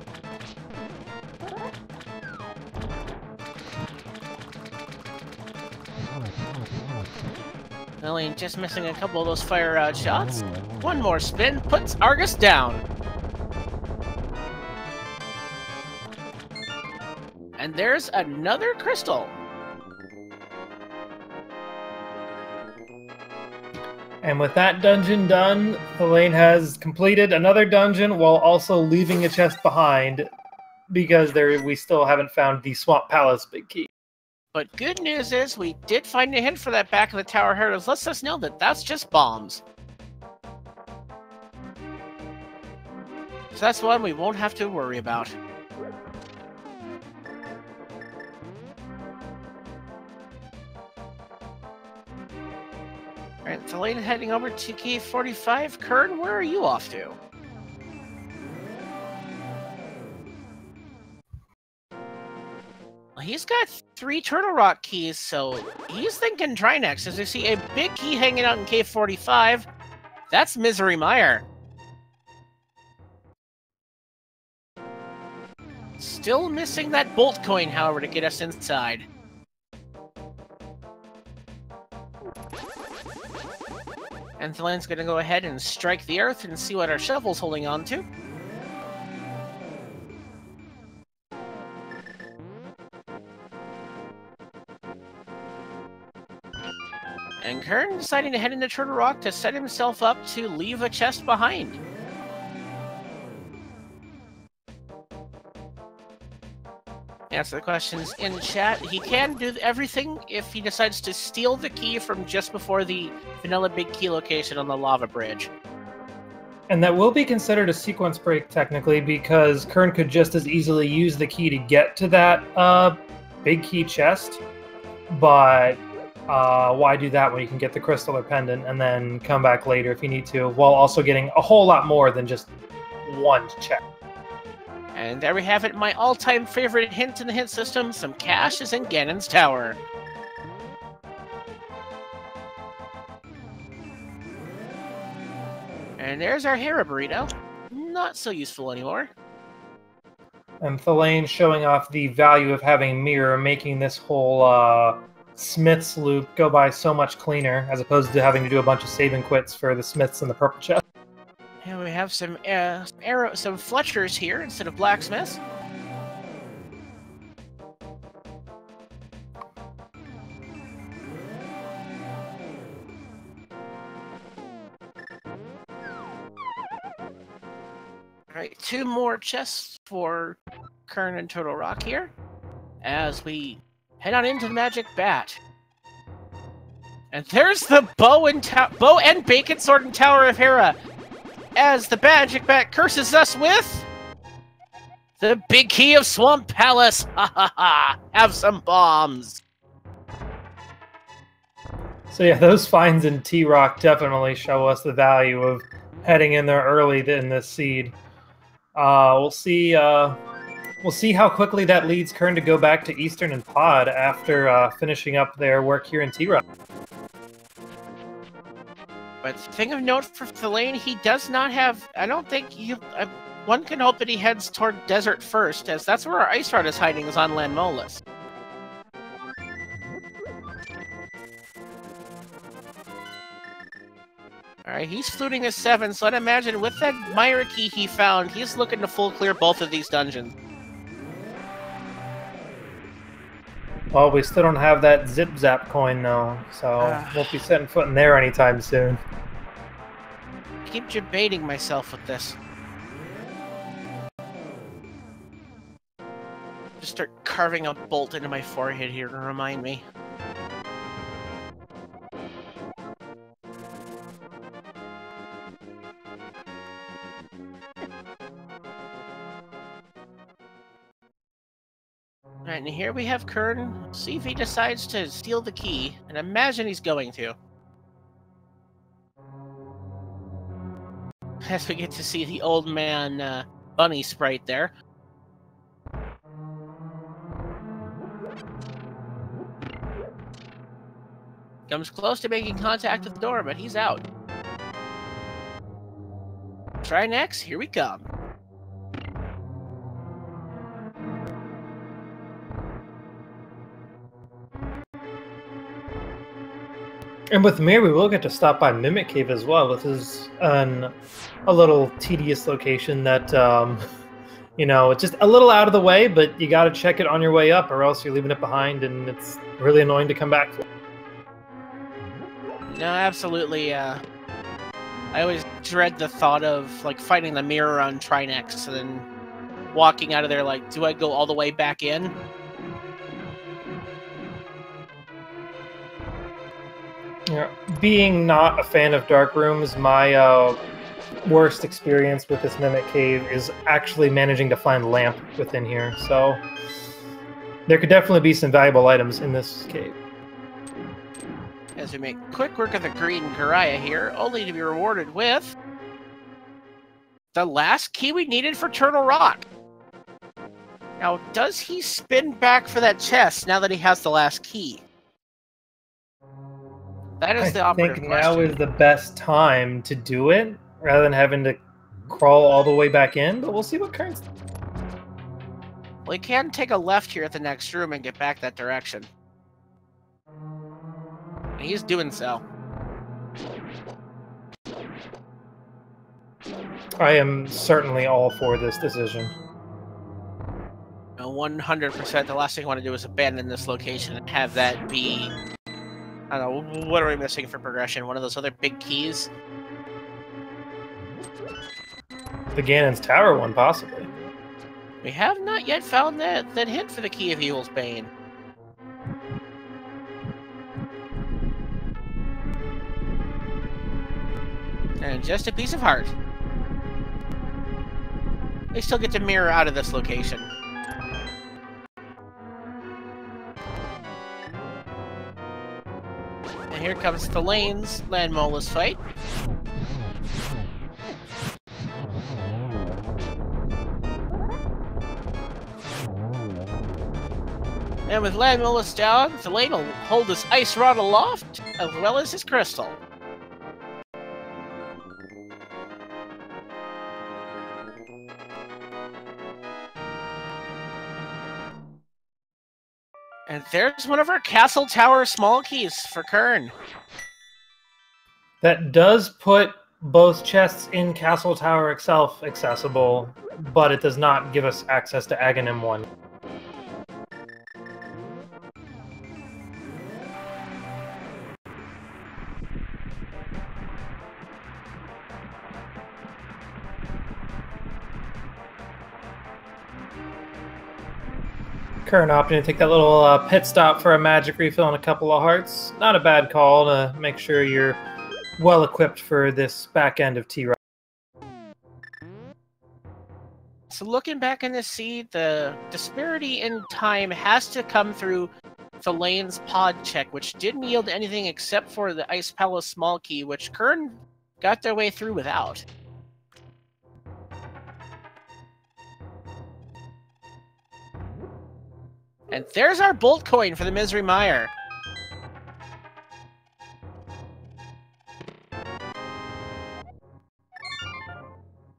Thalane just missing a couple of those fire out shots. One more spin puts Argus down. And there's another crystal. And with that dungeon done, Thalane has completed another dungeon while also leaving a chest behind because we still haven't found the Swamp Palace big key. But good news is we did find a hint for that back of the tower heritage. Lets us know that that's just bombs. So that's one we won't have to worry about. Alright, Thalane heading over to key 45. Qirn, where are you off to? Well, he's got 3 Turtle Rock keys, so he's thinking Trinex. As we see a big key hanging out in cave 45, that's Misery Mire. Still missing that bolt coin, however, to get us inside. And Thalane's gonna go ahead and strike the earth and see what our shovel's holding on to. And Qirn deciding to head into Turtle Rock to set himself up to leave a chest behind. Answer the questions in chat. He can do everything if he decides to steal the key from just before the vanilla big key location on the lava bridge. And that will be considered a sequence break technically because Qirn could just as easily use the key to get to that big key chest. But why do that when you can get the crystal or pendant and then come back later if you need to, while also getting a whole lot more than just one check. And there we have it, my all-time favorite hint in the hint system. Some cash is in Ganon's tower. And there's our Hera burrito. Not so useful anymore. And Thalane showing off the value of having Mirror, making this whole Smith's loop go by so much cleaner, as opposed to having to do a bunch of save and quits for the Smiths and the purple chest. And we have some some Fletchers here instead of blacksmiths. Alright, 2 more chests for Qirn and Turtle Rock here, as we head on into the Magic Bat. And there's the bow and bacon sword and Tower of Hera, as the Magic Bat curses us with the big key of Swamp Palace. Ha ha ha! Have some bombs. So yeah, those finds in T-Rock definitely show us the value of heading in there early in this seed. We'll see how quickly that leads Qirn to go back to Eastern and Pod after finishing up their work here in T-Rock. But thing of note for Thalane, he does not have. I don't think one can hope that he heads toward Desert first, as that's where our Ice Rod is hiding, is on Landmolus. Alright, he's fluting a 7, so I'd imagine with that Myra key he found, he's looking to full clear both of these dungeons. Well, we still don't have that Zip Zap coin, though, so won't be setting foot in there anytime soon. I keep debating myself with this. Just start carving a bolt into my forehead here to remind me. Alright, and here we have Qirn. See if he decides to steal the key, and imagine he's going to. As we get to see the old man bunny sprite there. Comes close to making contact with the door, but he's out. Try next, here we come. And with Mir, we will get to stop by Mimic Cave as well. This is a little tedious location that, you know, it's just a little out of the way, but you got to check it on your way up, or else you're leaving it behind, and it's really annoying to come back for. No, absolutely. I always dread the thought of like finding the mirror on Trinex and then walking out of there like, do I go all the way back in? Yeah, being not a fan of dark rooms, my worst experience with this Mimic Cave is actually managing to find lamp within here. So there could definitely be some valuable items in this cave. As we make quick work of the green Karaya here, only to be rewarded with the last key we needed for Turtle Rock. Now, does he spin back for that chest now that he has the last key? That is the operative question. I think now is the best time to do it, rather than having to crawl all the way back in, but we'll see what Qirn's... Well, he can take a left here at the next room and get back that direction. And he's doing so. I am certainly all for this decision. 100%. The last thing I want to do is abandon this location and have that be... I don't know, what are we missing for progression? One of those other big keys? The Ganon's Tower one, possibly. We have not yet found that hint for the Key of Evil's Bane. And just a piece of heart. They still get to mirror out of this location. And here comes Thalane's Land Mola's fight. And with Land Mola's down, Thalane will hold his ice rod aloft, as well as his crystal. And there's one of our Castle Tower small keys for Qirn. That does put both chests in Castle Tower itself accessible, but it does not give us access to Aghanim 1. Qirn opting to take that little pit stop for a magic refill and a couple of hearts. Not a bad call to make sure you're well equipped for this back end of T-Rock. So looking back in this seed, the disparity in time has to come through Thalane's pod check, which didn't yield anything except for the Ice Palace small key, which Qirn got their way through without. And there's our Bolt coin for the Misery Mire.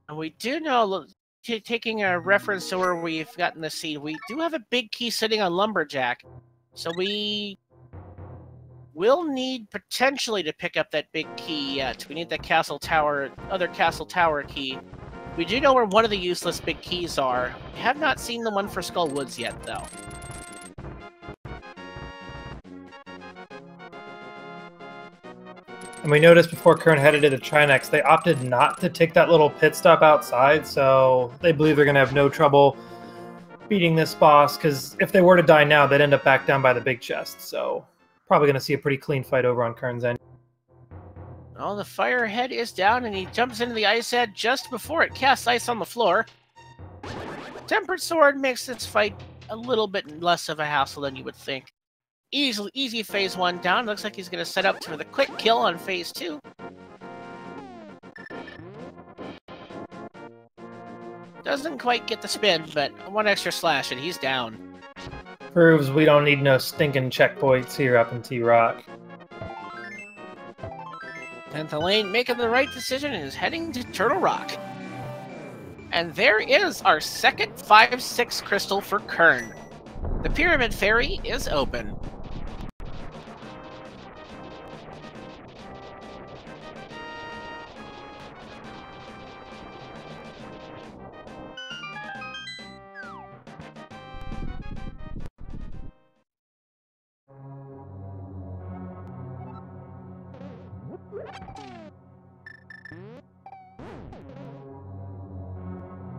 And we do know, taking a reference to where we've gotten the seed, we do have a big key sitting on Lumberjack. So we will need potentially to pick up that big key yet. We need the Castle Tower, other Castle Tower key. We do know where one of the useless big keys are. We have not seen the one for Skull Woods yet, though. And we noticed before Qirn headed to the Trinex, they opted not to take that little pit stop outside, so they believe they're going to have no trouble beating this boss, because if they were to die now, they'd end up back down by the big chest, so probably going to see a pretty clean fight over on Qirn's end. Well, the fire head is down, and he jumps into the ice head just before it casts ice on the floor. Tempered Sword makes this fight a little bit less of a hassle than you would think. Easy phase 1 down. Looks like he's going to set up for the quick kill on phase 2. Doesn't quite get the spin, but one extra slash and he's down. Proves we don't need no stinking checkpoints here up in T-Rock. And Thalane making the right decision and is heading to Turtle Rock. And there is our second 5-6 crystal for Qirn. The Pyramid Fairy is open.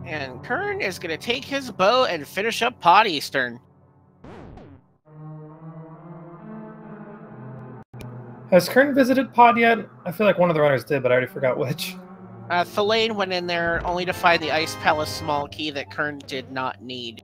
And Qirn is going to take his bow and finish up Pod Eastern. Has Qirn visited Pod yet? I feel like one of the runners did, but I already forgot which. Thalane went in there only to find the Ice Palace small key that Qirn did not need.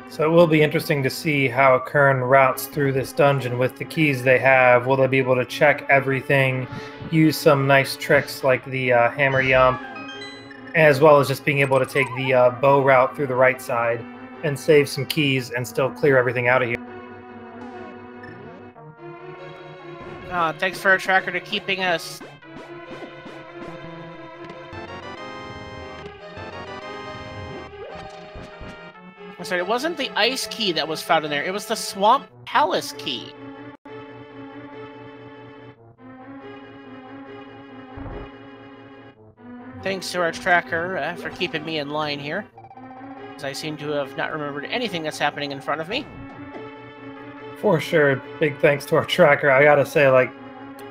So it will be interesting to see how Qirn routes through this dungeon with the keys they have. Will they be able to check everything, use some nice tricks like the hammer yump, as well as just being able to take the bow route through the right side and save some keys and still clear everything out of here. Thanks for our tracker to keeping us. I'm sorry, it wasn't the ice key that was found in there. It was the Swamp Palace key. Thanks to our tracker for keeping me in line here, as I seem to have not remembered anything that's happening in front of me. For sure, big thanks to our tracker. I gotta say, like,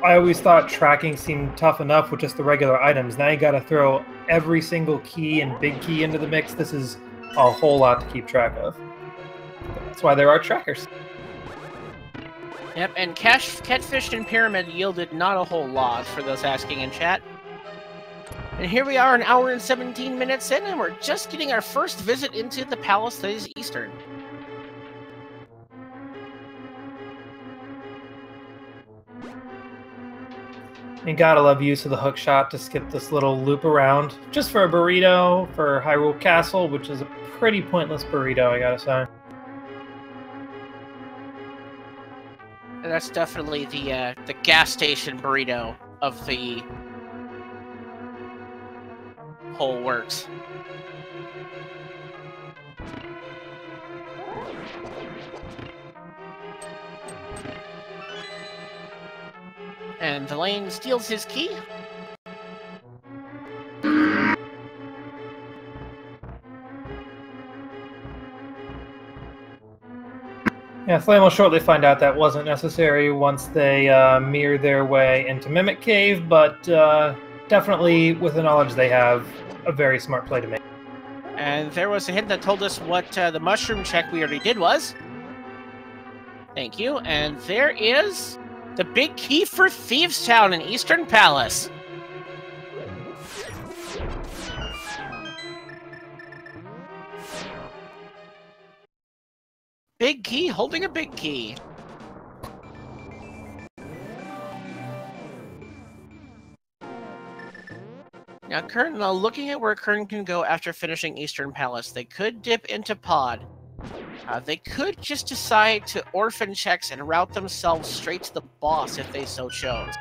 I always thought tracking seemed tough enough with just the regular items. Now you gotta throw every single key and big key into the mix. This is a whole lot to keep track of. That's why there are trackers. Yep, and Catfish and Pyramid yielded not a whole lot for those asking in chat. And here we are, an hour and 17 minutes in, and we're just getting our first visit into the palace that is Eastern. You gotta love use of the hook shot to skip this little loop around. Just for a burrito for Hyrule Castle, which is a pretty pointless burrito, I gotta say. And that's definitely the gas station burrito of the whole works. And Thalane steals his key. Yeah, Flame will shortly find out that wasn't necessary once they mirror their way into Mimic Cave, but definitely, with the knowledge they have, a very smart play to make. And there was a hint that told us what the mushroom check we already did was. Thank you. And there is the big key for Thieves Town in Eastern Palace. Big key holding a big key. Now, looking at where Qirn can go after finishing Eastern Palace, they could dip into Pod. They could just decide to orphan checks and route themselves straight to the boss if they so chose.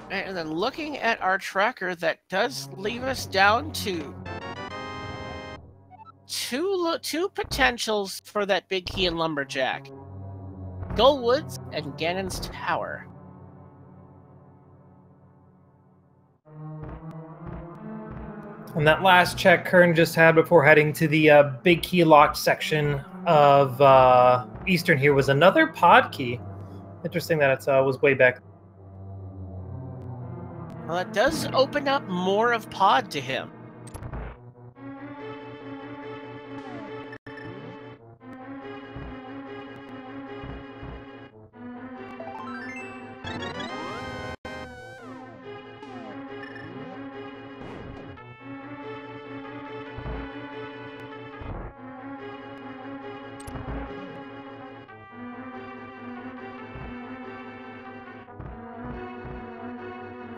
And then looking at our tracker, that does leave us down to two potentials for that big key and lumberjack. Gullwoods and Ganon's Tower. And that last check Qirn just had before heading to the big key locked section of Eastern here was another pod key. Interesting that it was way back. Well, it does open up more of Pod to him.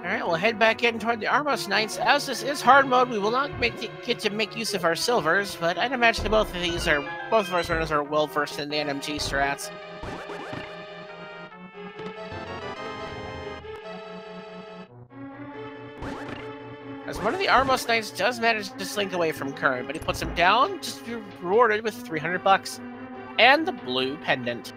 Alright, we'll head back in toward the Armos Knights. As this is hard mode, we will not get to make use of our silvers, but I'd imagine both of our runners are well versed in the NMG strats. As one of the Armos Knights does manage to slink away from Qirn, but he puts him down, just to be rewarded with 300 bucks and the blue pendant.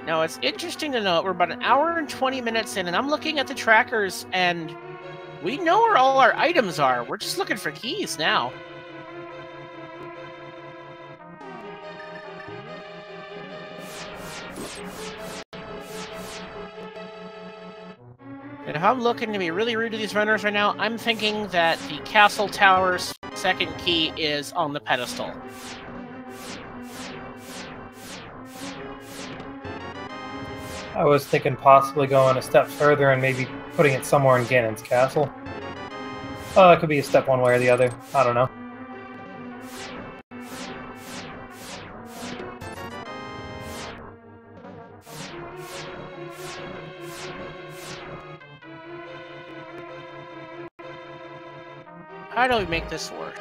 Now, it's interesting to note we're about an hour and 20 minutes in, and I'm looking at the trackers, and we know where all our items are. We're just looking for keys now. And if I'm looking to be really rude to these runners right now, I'm thinking that the castle tower's second key is on the pedestal. I was thinking possibly going a step further and maybe putting it somewhere in Ganon's castle. Oh, it could be a step one way or the other. I don't know. How do we make this work?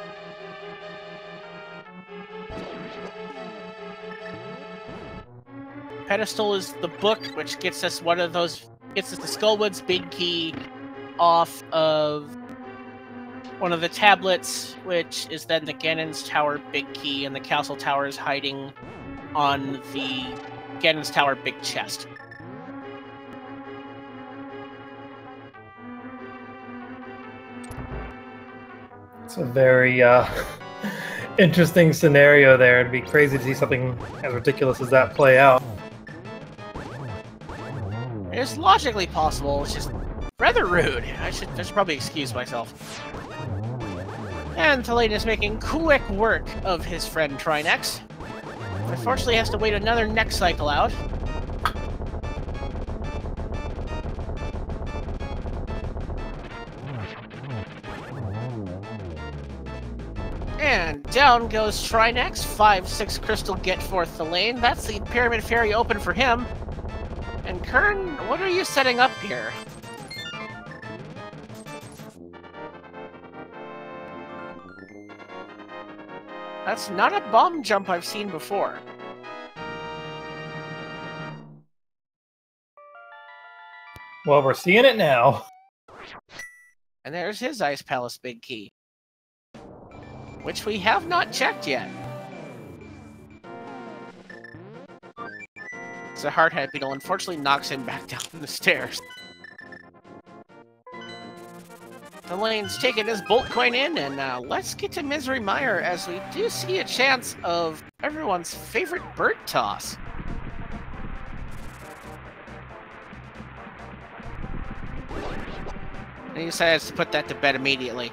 Pedestal is the book, which gets us the Skullwood's big key off of one of the tablets, which is then the Ganon's Tower big key, and the castle tower is hiding on the Ganon's Tower big chest. It's a very interesting scenario there. It'd be crazy to see something as ridiculous as that play out. It's logically possible, it's just rather rude. I should probably excuse myself. And thalane is making quick work of his friend Trinex. Unfortunately, he has to wait another next cycle out. And down goes Trinex, 5-6 crystal get for thalane. That's the Pyramid Fairy open for him. And Qirn, what are you setting up here? That's not a bomb jump I've seen before. Well, we're seeing it now. And there's his Ice Palace big key, which we have not checked yet. So Hardhead Beetle unfortunately knocks him back down the stairs. Thalane's taking his Bolt Coin in, and let's get to Misery Mire, as we do see a chance of everyone's favorite bird toss. And he decides to put that to bed immediately.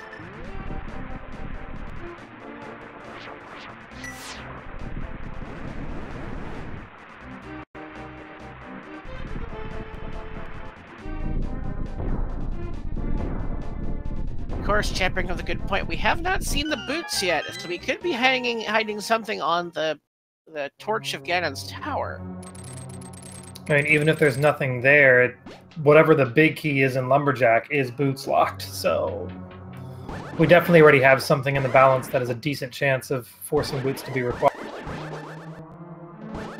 Of course, championing of the good point, we have not seen the boots yet, so we could be hiding something on the torch of Ganon's tower. I mean, even if there's nothing there, whatever the big key is in Lumberjack is boots locked, so we definitely already have something in the balance that is a decent chance of forcing boots to be required.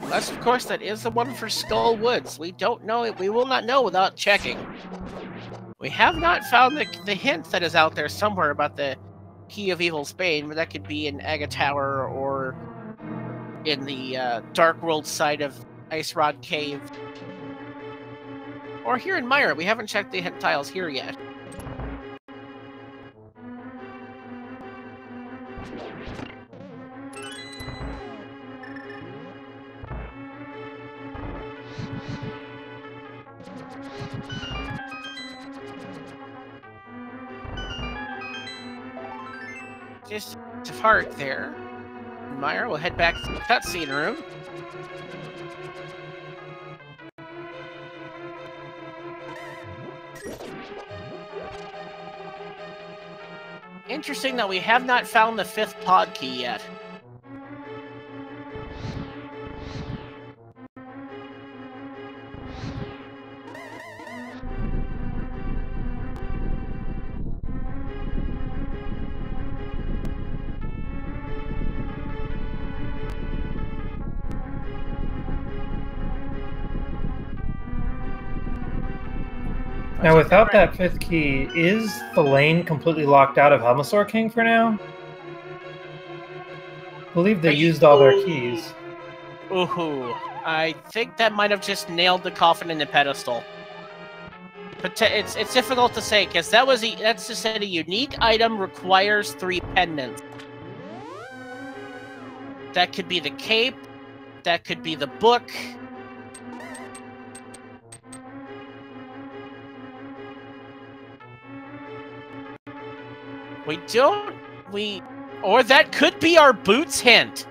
Unless, of course, that is the one for Skull Woods. We don't know it. We will not know without checking. We have not found the hint that is out there somewhere about the Key of Evil's Bane, but that could be in Aga Tower or in the Dark World side of Ice Rod Cave. Or here in Mire. We haven't checked the hint tiles here yet. Just of heart there. Mire will head back to the cutscene room. Interesting that we have not found the 5th pod key yet. Now, without that 5th key, is thalane completely locked out of Helmasaur King for now? I believe they used all their keys. Ooh, I think that might have just nailed the coffin in the pedestal. But it's difficult to say, because that's just said a unique item requires 3 pendants. That could be the cape, that could be the book. Or that could be our boots hint.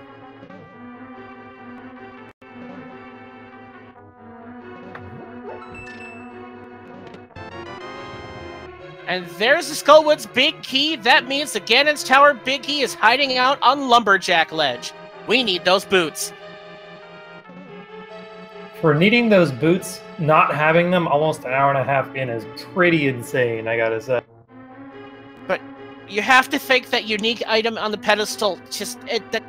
And there's the Skullwood's big key. That means the Ganon's Tower big key is hiding out on Lumberjack Ledge. We need those boots. For needing those boots, not having them almost an hour and a half in is pretty insane, I gotta say. But you have to think that unique item on the pedestal, it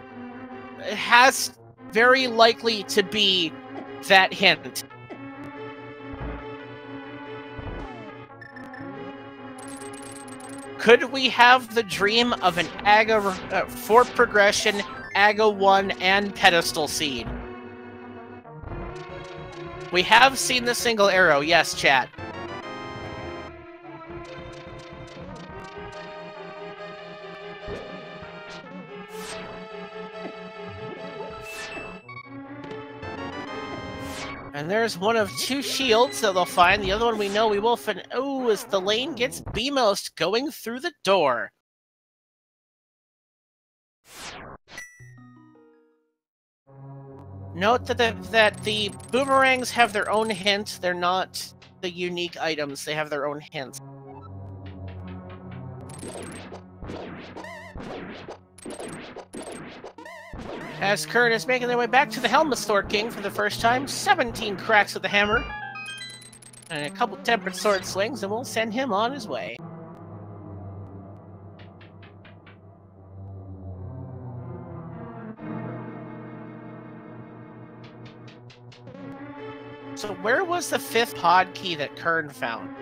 has very likely to be that hint. Could we have the dream of an AGA for progression, AGA 1, and pedestal seed? We have seen the single arrow, yes, chat. And there's one of 2 shields that they'll find. The other one we know we will find. Oh, as thalane gets BMOst going through the door. Note that the boomerangs have their own hint. They're not the unique items. They have their own hints. As Qirn is making their way back to the Helmasaur King for the first time, 17 cracks with the hammer, and a couple tempered sword swings, and we'll send him on his way. So where was the 5th pod key that Qirn found?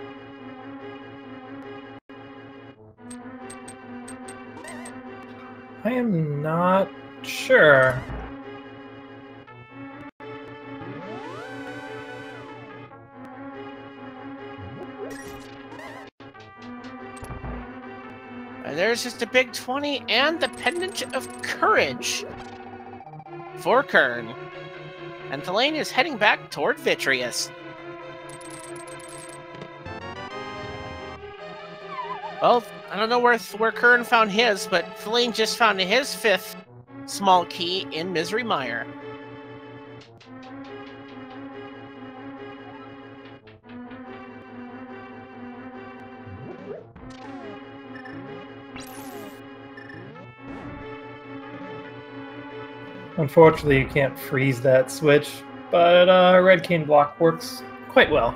I am not sure. And there's just a big 20 and the Pendant of Courage for Qirn. And thalane is heading back toward Vitreous. Well, I don't know where Qirn found his, but thalane just found his 5th small key in Misery Mire. Unfortunately, you can't freeze that switch, but Red Cane block works quite well.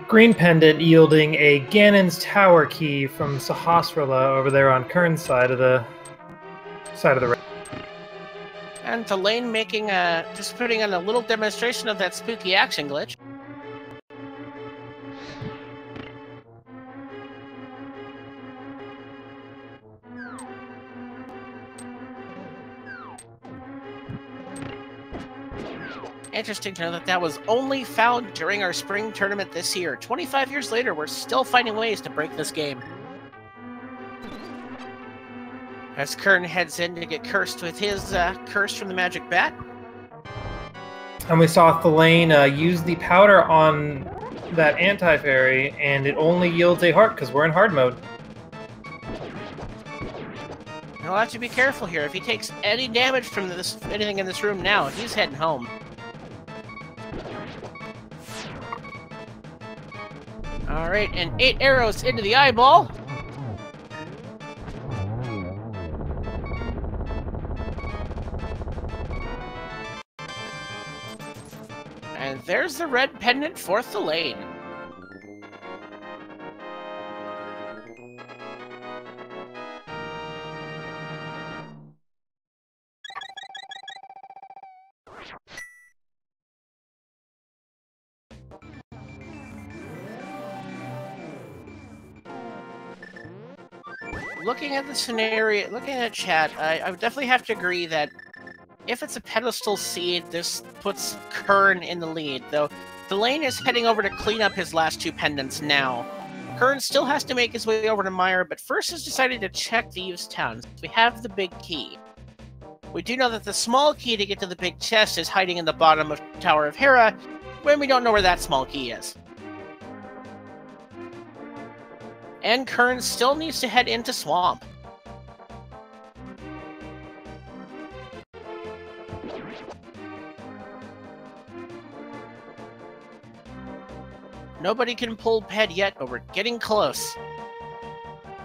Green Pendant yielding a Ganon's Tower key from Sahasrahla over there on Qirn's side of the red. And thalane making just putting on a little demonstration of that spooky action glitch. Interesting to know that was only found during our spring tournament this year. 25 years later, we're still finding ways to break this game. As Qirn heads in to get cursed with his curse from the magic bat. And we saw thalane use the powder on that anti-fairy, and it only yields a heart because we're in hard mode. He'll have to be careful here. If he takes any damage from anything in this room now, he's heading home. Alright, and 8 arrows into the eyeball. And there's the red pendant for Thalane. Looking at the scenario, looking at chat, I would definitely have to agree that if it's a pedestal seed, this puts Qirn in the lead, though Thalane is heading over to clean up his last 2 pendants now. Qirn still has to make his way over to Meyer, but first has decided to check Thieves' Town. We have the big key. We do know that the small key to get to the big chest is hiding in the bottom of Tower of Hera, when we don't know where that small key is. And Qirn still needs to head into Swamp. Nobody can pull Ped yet, but we're getting close.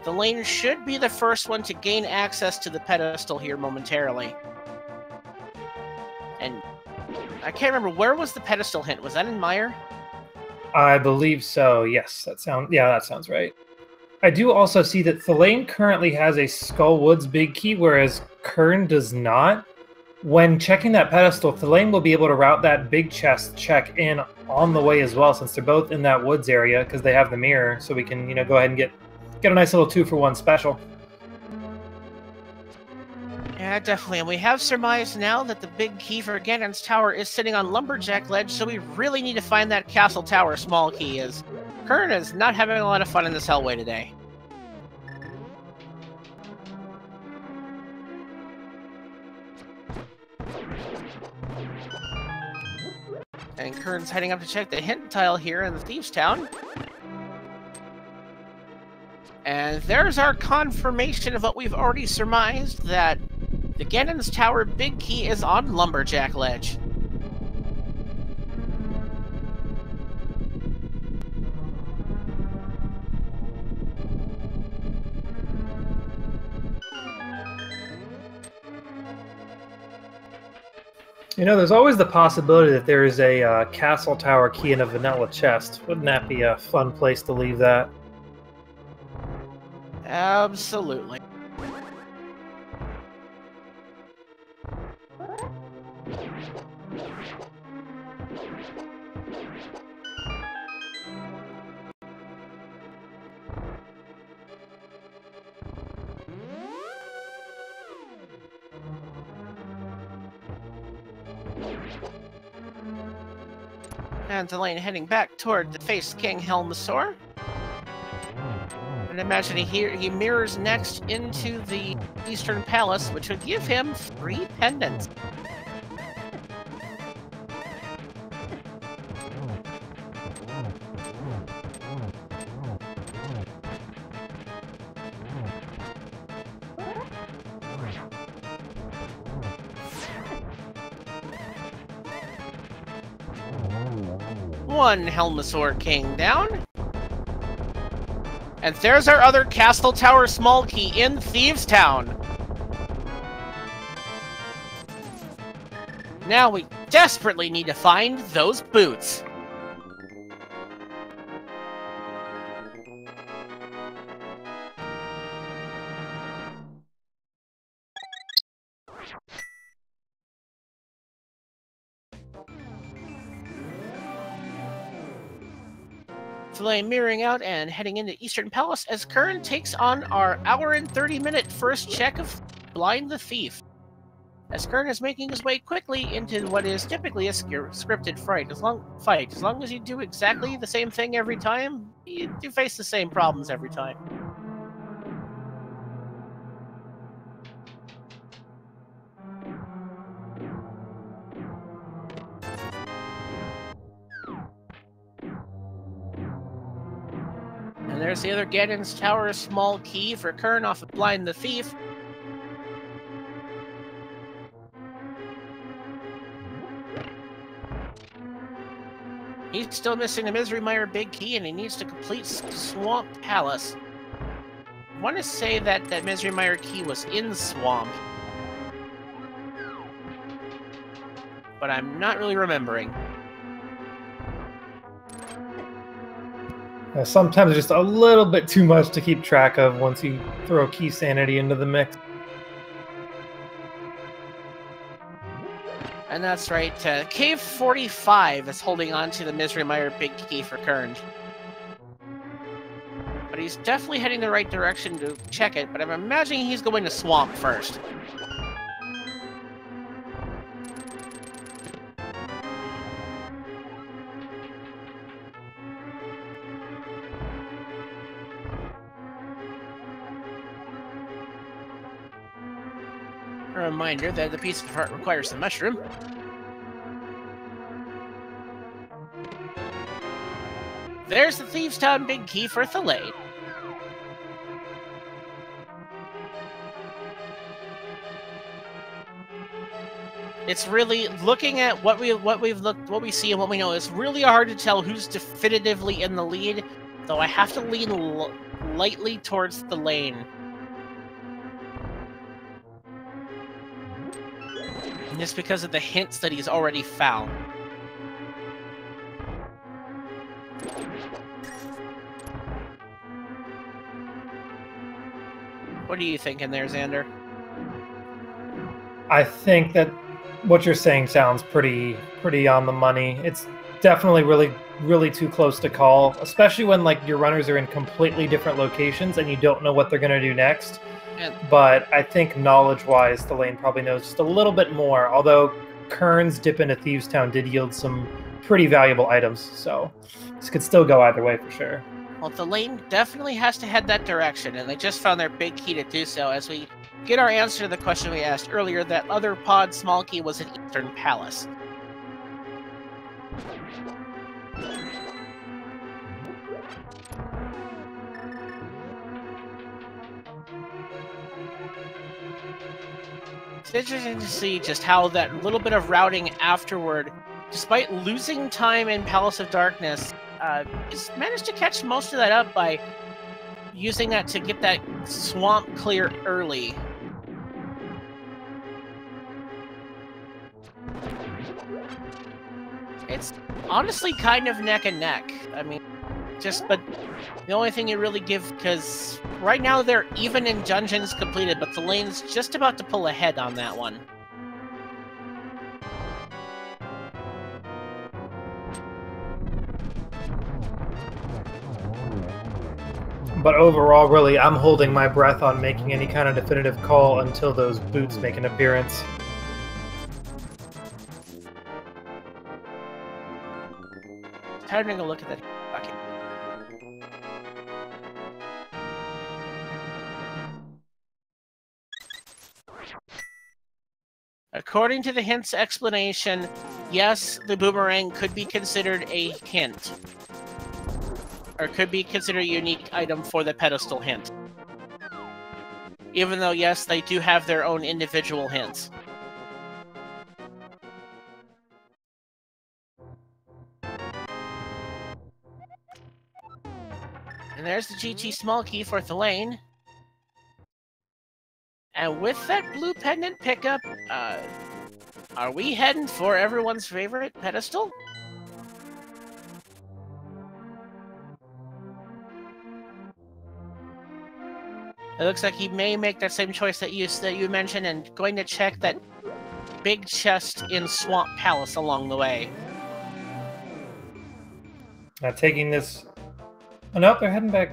Thalane should be the first one to gain access to the pedestal here momentarily. And I can't remember, where was the pedestal hint? Was that in Meyer? I believe so, yes. That sounds right. I do also see that Thalane currently has a Skull Woods big key, whereas Qirn does not. When checking that pedestal, Thalane will be able to route that big chest check in on the way as well, since they're both in that woods area because they have the mirror, so we can, go ahead and get a nice little 2-for-1 special. Yeah, definitely. And we have surmised now that the big key for Ganon's Tower is sitting on Lumberjack Ledge, so we really need to find that Castle Tower small key, as Qirn is not having a lot of fun in this hellway today. And Qirn's heading up to check the hint tile here in the Thieves' Town. And there's our confirmation of what we've already surmised, that the Ganon's Tower big key is on Lumberjack Ledge. There's always the possibility that there is a Castle Tower key in a vanilla chest. Wouldn't that be a fun place to leave that? Absolutely. And Thalane heading back toward the face King Helmasaur. And imagine he mirrors next into the Eastern Palace, which would give him 3 pendants. One Helmasaur King down. And there's our other Castle Tower small key in Thieves' Town. Now we desperately need to find those boots. Thalane mirroring out and heading into Eastern Palace as Qirn takes on our hour and 30-minute first check of Blind the Thief. As Qirn is making his way quickly into what is typically a scripted fight. As long as you do exactly the same thing every time, you face the same problems every time. And there's the other Ganon's Tower small key for Qirn off of Blind the Thief. He's still missing the Misery Mire Big Key, and he needs to complete Swamp Palace. I want to say that that Misery Mire Key was in Swamp, but I'm not really remembering. Sometimes just a little bit too much to keep track of once you throw key sanity into the mix. And that's right, Cave 45 is holding on to the Misery Mire Big Key for Qirn. But he's definitely heading the right direction to check it, but I'm imagining he's going to Swamp first. A reminder that the piece of heart requires the mushroom. There's the Thieves' Town Big Key for Thalane. It's really looking at what we see and what we know. It's really hard to tell who's definitively in the lead, though I have to lean lightly towards Thalane. Just because of the hints that he's already found. What are you thinking there, Xander? I think that what you're saying sounds pretty on the money. It's definitely really too close to call, especially when like your runners are in completely different locations and you don't know what they're going to do next. But I think knowledge-wise, Thalane probably knows just a little bit more, although Qirn's dip into Thieves' Town did yield some pretty valuable items, so this could still go either way for sure. Well, Thalane definitely has to head that direction, and they just found their big key to do so as we get our answer to the question we asked earlier. That other pod small key was an Eastern Palace. It's interesting to see just how that little bit of routing afterward, despite losing time in Palace of Darkness, just managed to catch most of that up by using that to get that swamp clear early. It's honestly kind of neck and neck. I mean, but the only thing you really give, because right now they're even in dungeons completed, but Thalane's just about to pull ahead on that one. But overall, really, I'm holding my breath on making any kind of definitive call until those boots make an appearance. Having a look at that bucket. According to the hint's explanation, yes, the boomerang could be considered a hint. Or could be considered a unique item for the pedestal hint. Even though, yes, they do have their own individual hints. And there's the GT small key for Thalane. And with that blue pendant pickup, are we heading for everyone's favorite pedestal? It looks like he may make that same choice that you mentioned and going to check that big chest in Swamp Palace along the way. Now taking this... Oh, no, they're heading back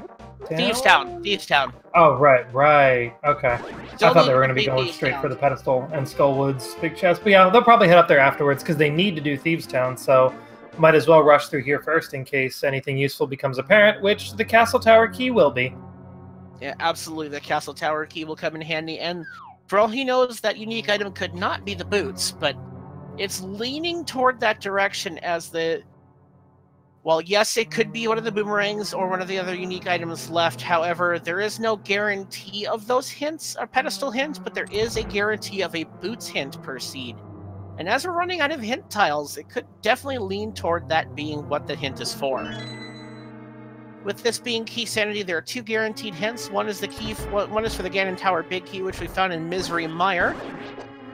down? Thieves' Town. Oh, right. Okay. Still I thought they were going to be going straight for the pedestal and Skullwood's big chest. But yeah, they'll probably head up there afterwards because they need to do Thieves' Town, so might as well rush through here first in case anything useful becomes apparent, which the Castle Tower key will be. Yeah, absolutely. The Castle Tower key will come in handy, and for all he knows, that unique item could not be the boots, but it's leaning toward that direction as the... Well, yes, it could be one of the boomerangs or one of the other unique items left. However, there is no guarantee of those hints or pedestal hints, but there is a guarantee of a boots hint per seed. And as we're running out of hint tiles, it could definitely lean toward that being what the hint is for. With this being key sanity, there are 2 guaranteed hints. One is the key. One is for the Ganon Tower Big Key, which we found in Misery Mire,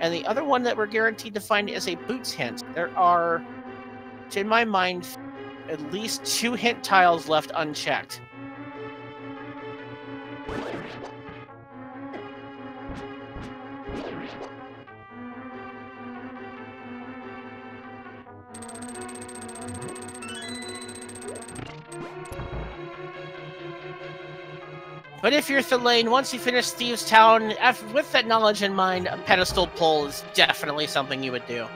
and the other one that we're guaranteed to find is a Boots hint. There are, in my mind, at least 2 hint tiles left unchecked. But if you're Thalane, once you finish Thieves' Town, with that knowledge in mind, a pedestal pull is definitely something you would do.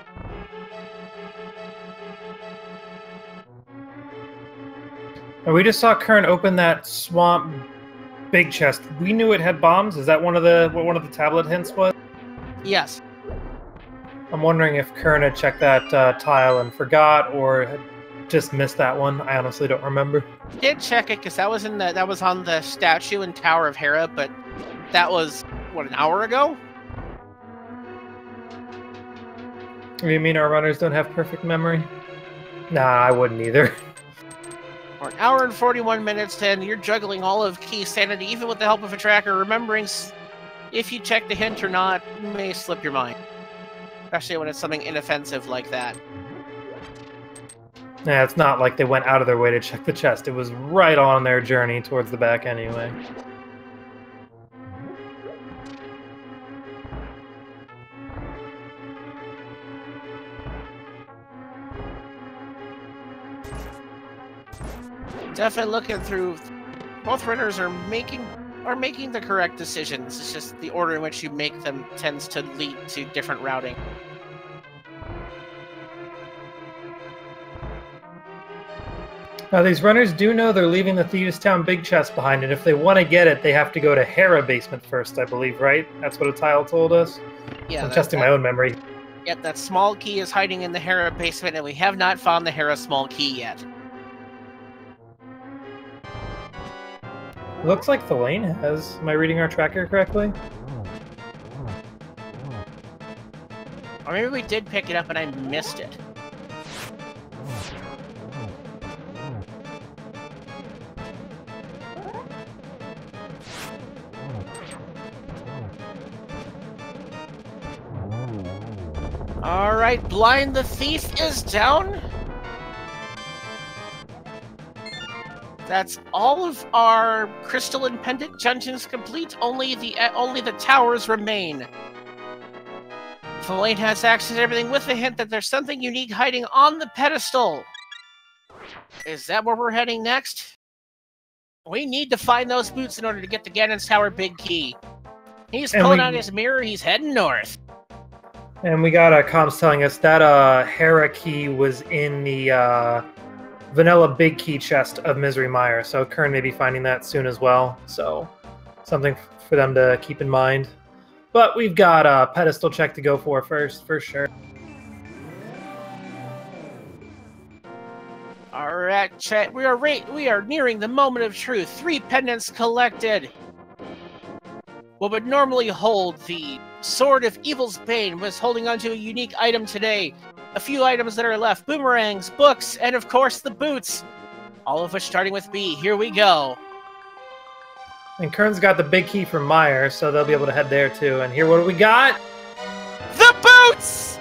And we just saw Qirn open that swamp big chest. We knew it had bombs. Is that what one of the tablet hints was? Yes. I'm wondering if Qirn had checked that tile and forgot, or had just missed that one. I honestly don't remember. Did check it because that was on the statue in Tower of Hera, but that was what, an hour ago? You mean our runners don't have perfect memory? Nah, I wouldn't either. Or an hour and 41 minutes, and you're juggling all of key sanity, even with the help of a tracker. Remembering if you check the hint or not may slip your mind, especially when it's something inoffensive like that. Yeah, it's not like they went out of their way to check the chest. It was right on their journey towards the back anyway. Definitely looking through. Both runners are making the correct decisions. It's just the order in which you make them tends to lead to different routing. Now, these runners do know they're leaving the Thieves' Town big chest behind, and if they want to get it, they have to go to Hera basement first, I believe, right? That's what a tile told us? Yeah, I'm testing my own memory. Yep, that small key is hiding in the Hera basement, and we have not found the Hera small key yet. Looks like Thalane has. Am I reading our tracker correctly? Or maybe we did pick it up and I missed it. Alright, Blind the Thief is down. That's all of our crystal and pendant dungeons complete. Only the towers remain. Thalane has access to everything with the hint that there's something unique hiding on the pedestal. Is that where we're heading next? We need to find those boots in order to get the Ganon's Tower Big Key. He's pulling out his mirror. He's heading north. And we got comms telling us that Hera key was in the vanilla big key chest of Misery Mire, so Qirn may be finding that soon as well. So something for them to keep in mind. But we've got a pedestal check to go for first, for sure. All right, chat. We are nearing the moment of truth. 3 pendants collected. What would normally hold the Sword of Evil's Bane was holding onto a unique item today. A few items that are left: boomerangs, books, and of course the boots. All of which starting with B. Here we go. And Qirn's got the big key from Mire, so they'll be able to head there too. And here, what do we got? The boots!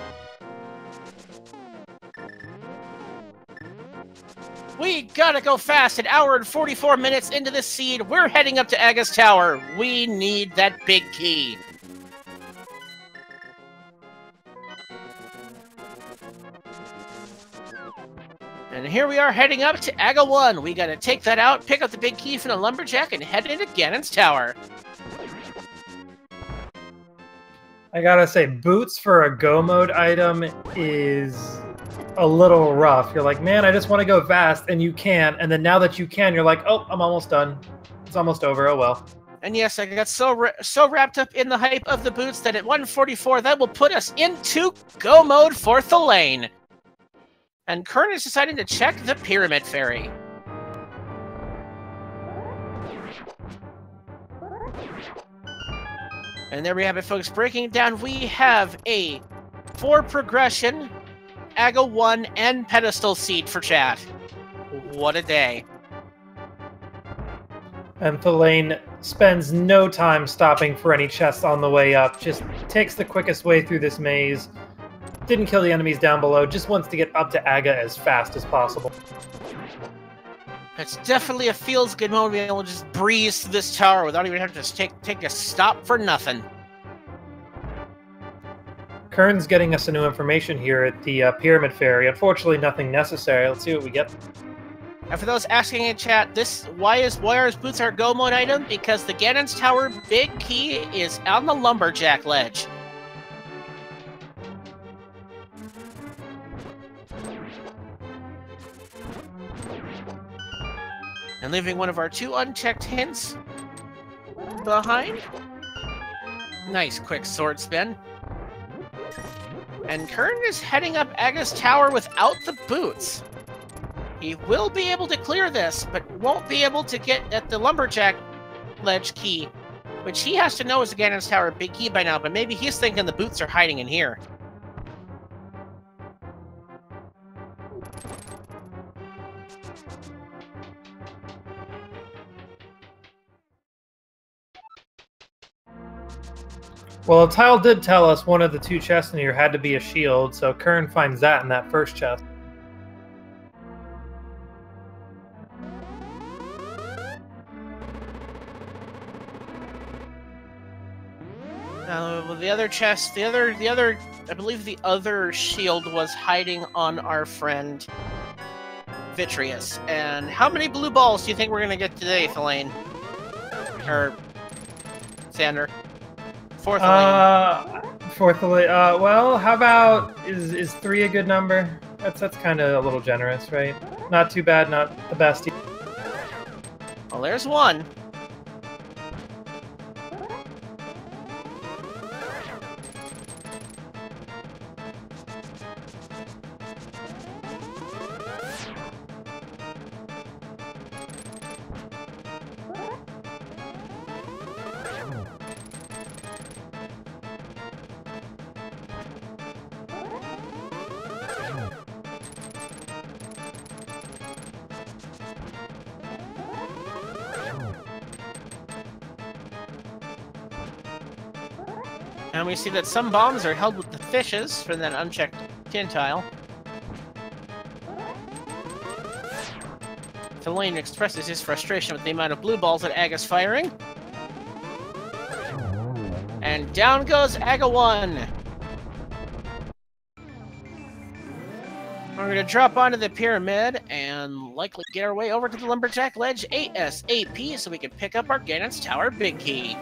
We gotta go fast. An hour and 44 minutes into this seed. We're heading up to Aga's Tower. We need that big key. And here we are heading up to Aga 1. We gotta take that out, pick up the big key from the lumberjack, and head into Ganon's Tower. I gotta say, boots for a go mode item is a little rough. You're like, man, I just want to go fast, and you can. And then now that you can, you're like, oh, I'm almost done. It's almost over. Oh well. And yes, I got so wrapped up in the hype of the boots that at 1:44, that will put us into go mode for Thalane. And Qirn is deciding to check the Pyramid Fairy. And there we have it, folks. Breaking it down, we have a 4 progression, Aga 1, and pedestal seed for chat. What a day. And Thalane spends no time stopping for any chests on the way up, just takes the quickest way through this maze, didn't kill the enemies down below, just wants to get up to Aga as fast as possible. It's definitely a feels-good moment to be able to just breeze through this tower without even having to take a stop for nothing. Qirn's getting us some new information here at the Pyramid Ferry. Unfortunately, nothing necessary. Let's see what we get. And for those asking in chat, why is Boots our go mode item? Because the Ganon's Tower big key is on the Lumberjack ledge. And leaving one of our 2 unchecked hints behind. Nice quick sword spin. And Qirn is heading up Aga's tower without the boots. He will be able to clear this, but won't be able to get at the Lumberjack ledge key, which he has to know is the Ganon's Tower big key by now, but maybe he's thinking the boots are hiding in here. Well, a tile did tell us one of the 2 chests in here had to be a shield, so Qirn finds that in that first chest. Well, the other chest, I believe the other shield was hiding on our friend Vitreous. And how many blue balls do you think we're gonna get today, Thalane? Or Sander? 4th Thalane. 4th Thalane. Well, how about is 3 a good number? That's kind of a little generous, right? Not too bad, not the best. Well, there's 1. And we see that some bombs are held with the fishes from that unchecked tin tile. Thalane expresses his frustration with the amount of blue balls that Aga's firing. And down goes Aga 1. We're going to drop onto the pyramid and likely get our way over to the Lumberjack Ledge ASAP so we can pick up our Ganon's Tower big key.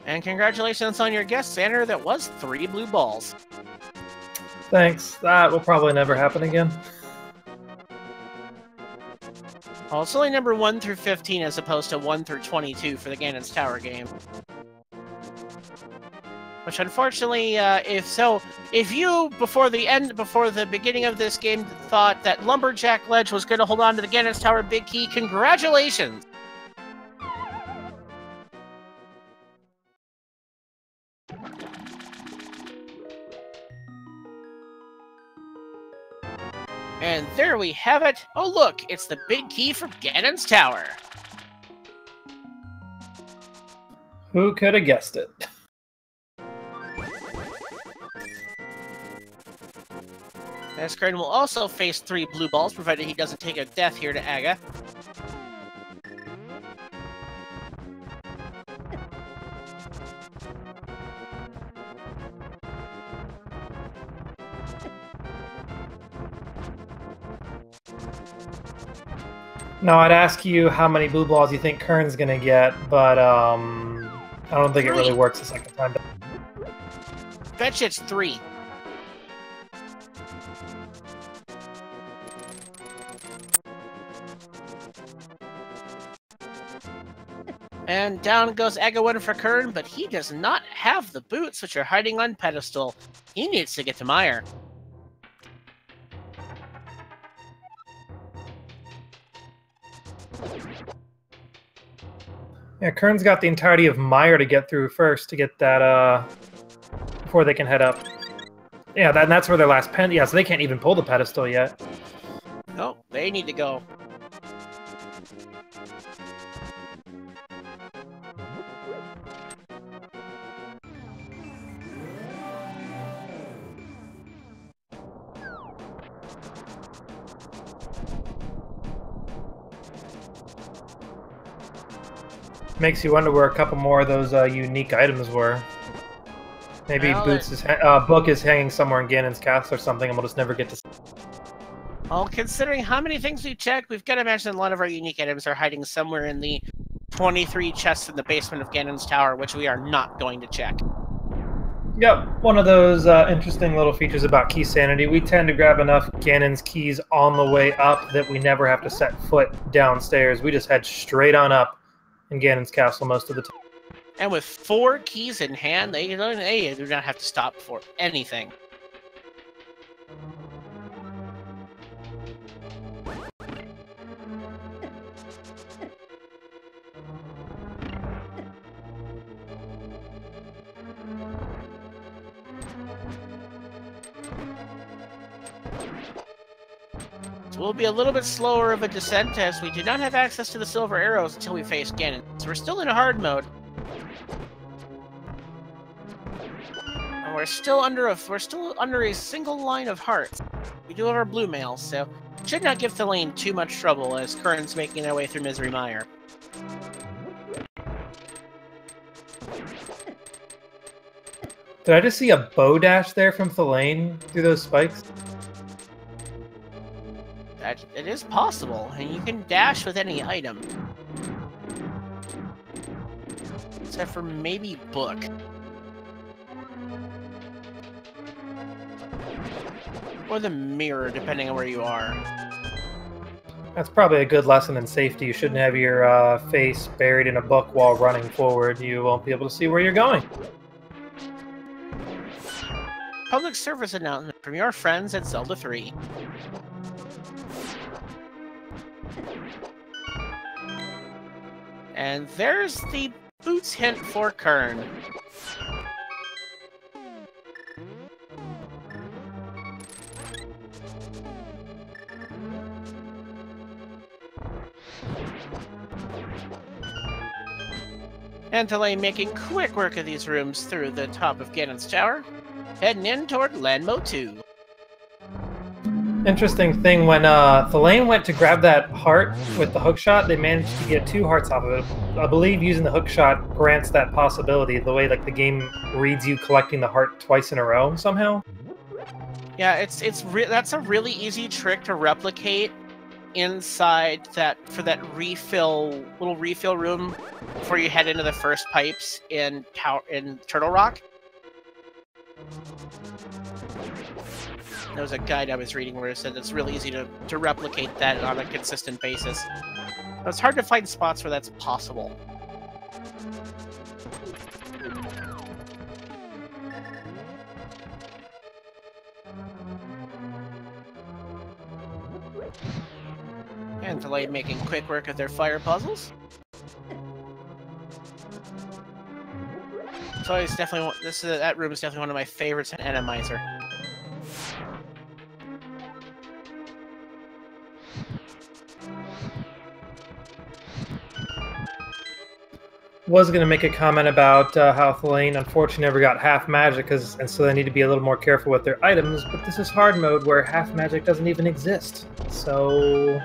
And congratulations on your guest, Sander. That was 3 blue balls. Thanks. That will probably never happen again. Well, it's only number 1 through 15 as opposed to 1 through 22 for the Ganon's Tower game. Which unfortunately, if you before the beginning of this game thought that Lumberjack Ledge was going to hold on to the Ganon's Tower big key, congratulations. And there we have it. Oh look, it's the big key for Ganon's Tower. Who could have guessed it? As Qirn will also face 3 blue balls, provided he doesn't take a death here to Aga. No, I'd ask you how many blue balls you think Qirn's gonna get, but I don't think 3. it really works the second time. Bet you it's 3. And down goes Aga 1 for Qirn, but he does not have the boots, which are hiding on pedestal. He needs to get to Mire. Yeah, Qirn's got the entirety of Mire to get through first to get that, before they can head up. Yeah, that's where their last pen... Yeah, so they can't even pull the pedestal yet. No, they need to go. Makes you wonder where a couple more of those unique items were. Maybe well, Boots' book is hanging somewhere in Ganon's castle or something, and we'll just never get to see. Well, considering how many things we've checked, we've got to imagine a lot of our unique items are hiding somewhere in the 23 chests in the basement of Ganon's tower, which we are not going to check. Yep, one of those interesting little features about key sanity. We tend to grab enough Ganon's keys on the way up that we never have to set foot downstairs. We just head straight on up in Ganon's castle most of the time. And with 4 keys in hand, they do not have to stop for anything. So we'll be a little bit slower of a descent as we do not have access to the silver arrows until we face Ganon. So we're still in a hard mode. And we're still under a single line of hearts. We do have our blue mail, so should not give Thalane too much trouble as Qirn's making their way through Misery Mire. Did I just see a bow dash there from Thalane through those spikes? It is possible, and you can dash with any item. Except for maybe book. Or the mirror, depending on where you are. That's probably a good lesson in safety. You shouldn't have your face buried in a book while running forward. You won't be able to see where you're going. Public service announcement from your friends at Zelda 3. And there's the Boots hint for Qirn. And Thalane making quick work of these rooms through the top of Ganon's tower, heading in toward Landmo 2. Interesting thing, when Thalane went to grab that heart with the hookshot, they managed to get 2 hearts off of it. I believe using the hookshot grants that possibility, the way like the game reads you collecting the heart twice in a row somehow. Yeah, that's a really easy trick to replicate inside that little refill room before you head into the first pipes in Turtle Rock. There was a guide I was reading where it said it's really easy to replicate that on a consistent basis. But it's hard to find spots where that's possible. And Thalane making quick work of their fire puzzles. So it's definitely that room is definitely one of my favorites in Randomizer. Was going to make a comment about how Thalane unfortunately never got half magic, and so they need to be a little more careful with their items, but this is hard mode where half magic doesn't even exist. So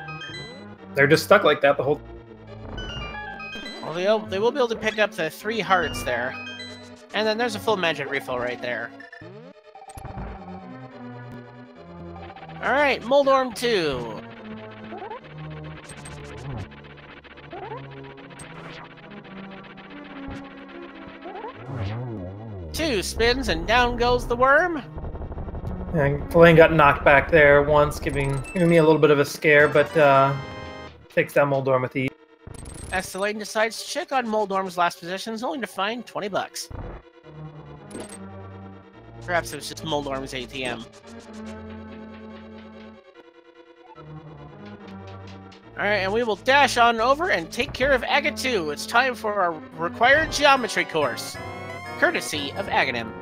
they're just stuck like that the whole Well, they will be able to pick up the 3 hearts there. And then there's a full magic refill right there. Alright, Moldorm 2. Two spins and down goes the worm. And Thalane got knocked back there once, giving me a little bit of a scare, but takes down Moldorm with ease. As Thalane decides to check on Moldorm's last positions, only to find 20 bucks. Perhaps it was just Moldorm's ATM. Alright, and we will dash on over and take care of Aga 2. It's time for our required geometry course, courtesy of Aghanim.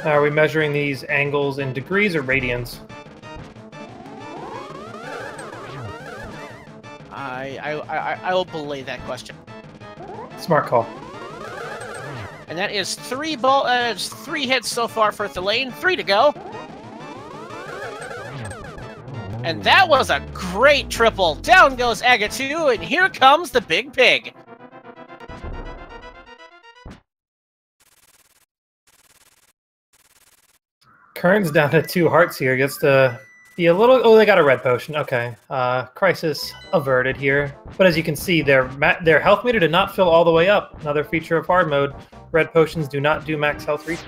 Are we measuring these angles in degrees or radians? I will belay that question. Smart call. And that is 3 hits so far for Thalane, 3 to go. And that was a great triple. Down goes Aga 2, and here comes the big pig. Qirn's down to 2 hearts here. Gets to be a little... Oh, they got a red potion. Okay. Crisis averted here. But as you can see, their health meter did not fill all the way up. Another feature of hard mode. Red potions do not do max health reach.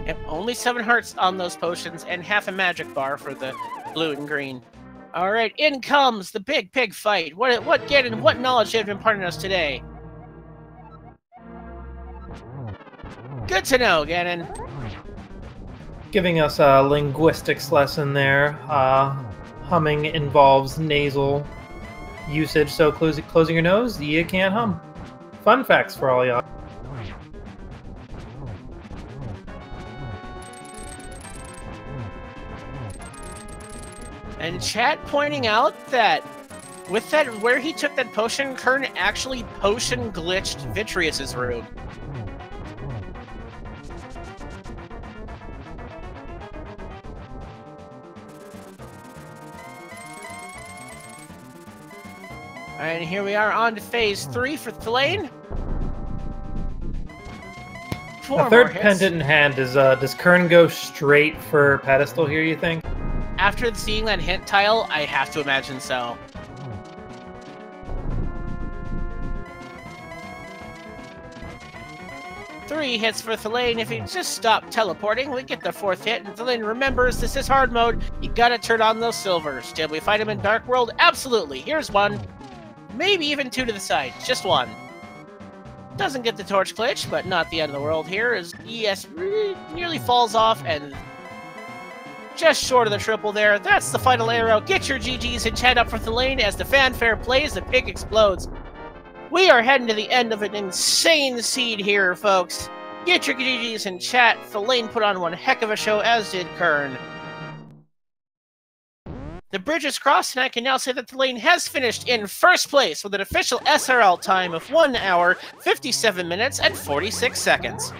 Yep, only 7 hearts on those potions, and half a magic bar for the blue and green. Alright, in comes the big pig fight. What Ganon, what knowledge have you imparted us today? Good to know, Ganon. Giving us a linguistics lesson there. Humming involves nasal usage, so closing your nose, you can't hum. Fun facts for all y'all. And chat pointing out that with that, where he took that potion, Qirn actually potion glitched Vitreous's rune. And here we are on to phase 3 for Thalane. A third pendant in hand. Does Qirn go straight for pedestal here, you think? After seeing that hint tile, I have to imagine so. Three hits for Thalane. If he just stopped teleporting, we get the 4th hit, and Thalane remembers this is hard mode. You gotta turn on those silvers. Did we fight him in Dark World? Absolutely. Here's 1. Maybe even 2 to the side. Just 1. Doesn't get the torch glitch, but not the end of the world here, as ES nearly falls off, and just short of the triple there. That's the final arrow. Get your GGs and chat up for Thalane as the fanfare plays, the pig explodes. We are heading to the end of an insane seed here, folks. Get your GGs in chat. Thalane put on one heck of a show, as did Qirn. The bridge is crossed, and I can now say that Thalane has finished in first place with an official SRL time of 1 hour, 57 minutes, and 46 seconds.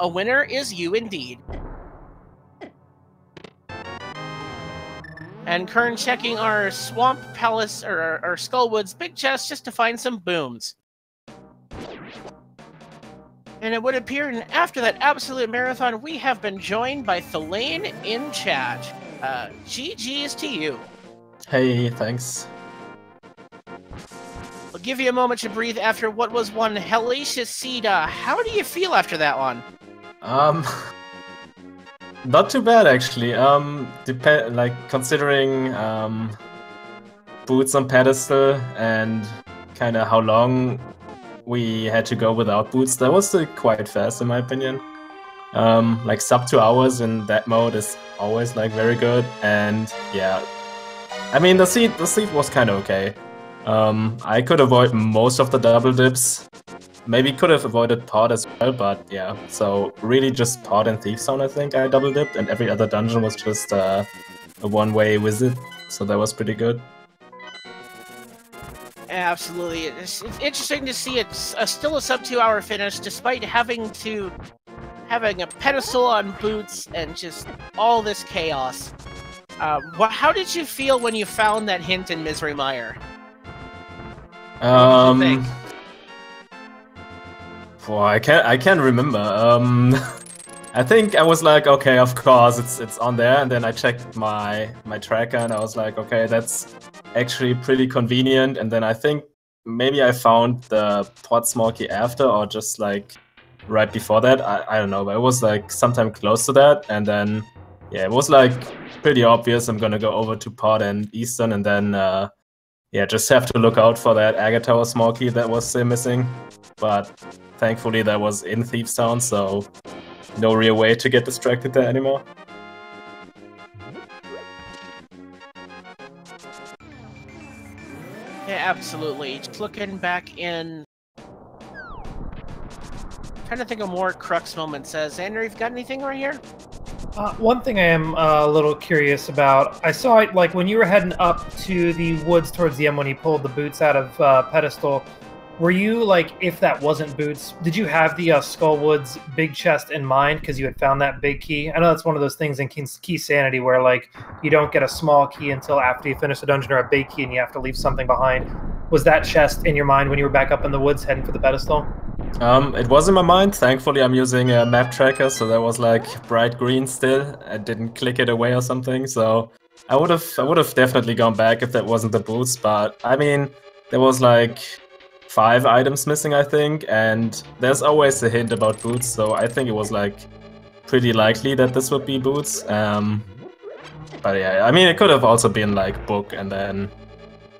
A winner is you indeed. And Qirn checking our Swamp Palace, or our Skullwoods big chest, just to find some booms. And it would appear, and after that absolute marathon, we have been joined by Thalane in chat. GG's to you. Hey, thanks. I'll give you a moment to breathe after what was one hellacious seed. How do you feel after that one? Not too bad actually. Considering boots on pedestal and kind of how long we had to go without boots, that was still quite fast in my opinion. Like sub 2 hours in that mode is always like very good, and yeah, I mean the seed was kind of okay. I could avoid most of the double dips. Maybe could have avoided pod as well, but yeah. So really just pod and thief sound I think I double dipped, and every other dungeon was just a one-way visit. So that was pretty good. Absolutely, it's interesting to see it's still a sub 2 hour finish despite having a pedestal on boots and just all this chaos. How did you feel when you found that hint in Misery Mire? What did you think? Well, I can't remember. I think I was like, okay, of course it's on there, and then I checked my tracker and I was like, okay, that's actually pretty convenient. And then I think maybe I found the pot smoky after, or just like right before that. I don't know, but it was like sometime close to that. And then yeah, it was like pretty obvious I'm gonna go over to pot and Eastern, and then yeah, just have to look out for that Aga Tower smoky that was still missing. But thankfully that was in Thief's Town, so no real way to get distracted there anymore. absolutely. Just looking back in... Trying to think of more crux moments. Xander, you've got anything right here? One thing I am a little curious about, I saw it like when you were heading up to the woods towards the end when you pulled the boots out of pedestal. Were you like, if that wasn't boots, did you have the Skullwoods big chest in mind because you had found that big key? I know that's one of those things in Key Sanity where like you don't get a small key until after you finish a dungeon or a big key and you have to leave something behind. Was that chest in your mind when you were back up in the woods heading for the pedestal? It was in my mind. Thankfully, I'm using a map tracker, so that was like bright green still. I didn't click it away or something, so I would have definitely gone back if that wasn't the boots. But I mean, there was like 5 items missing, I think, and there's always a hint about boots, so I think it was like pretty likely that this would be boots. But yeah, I mean, it could have also been like book, and then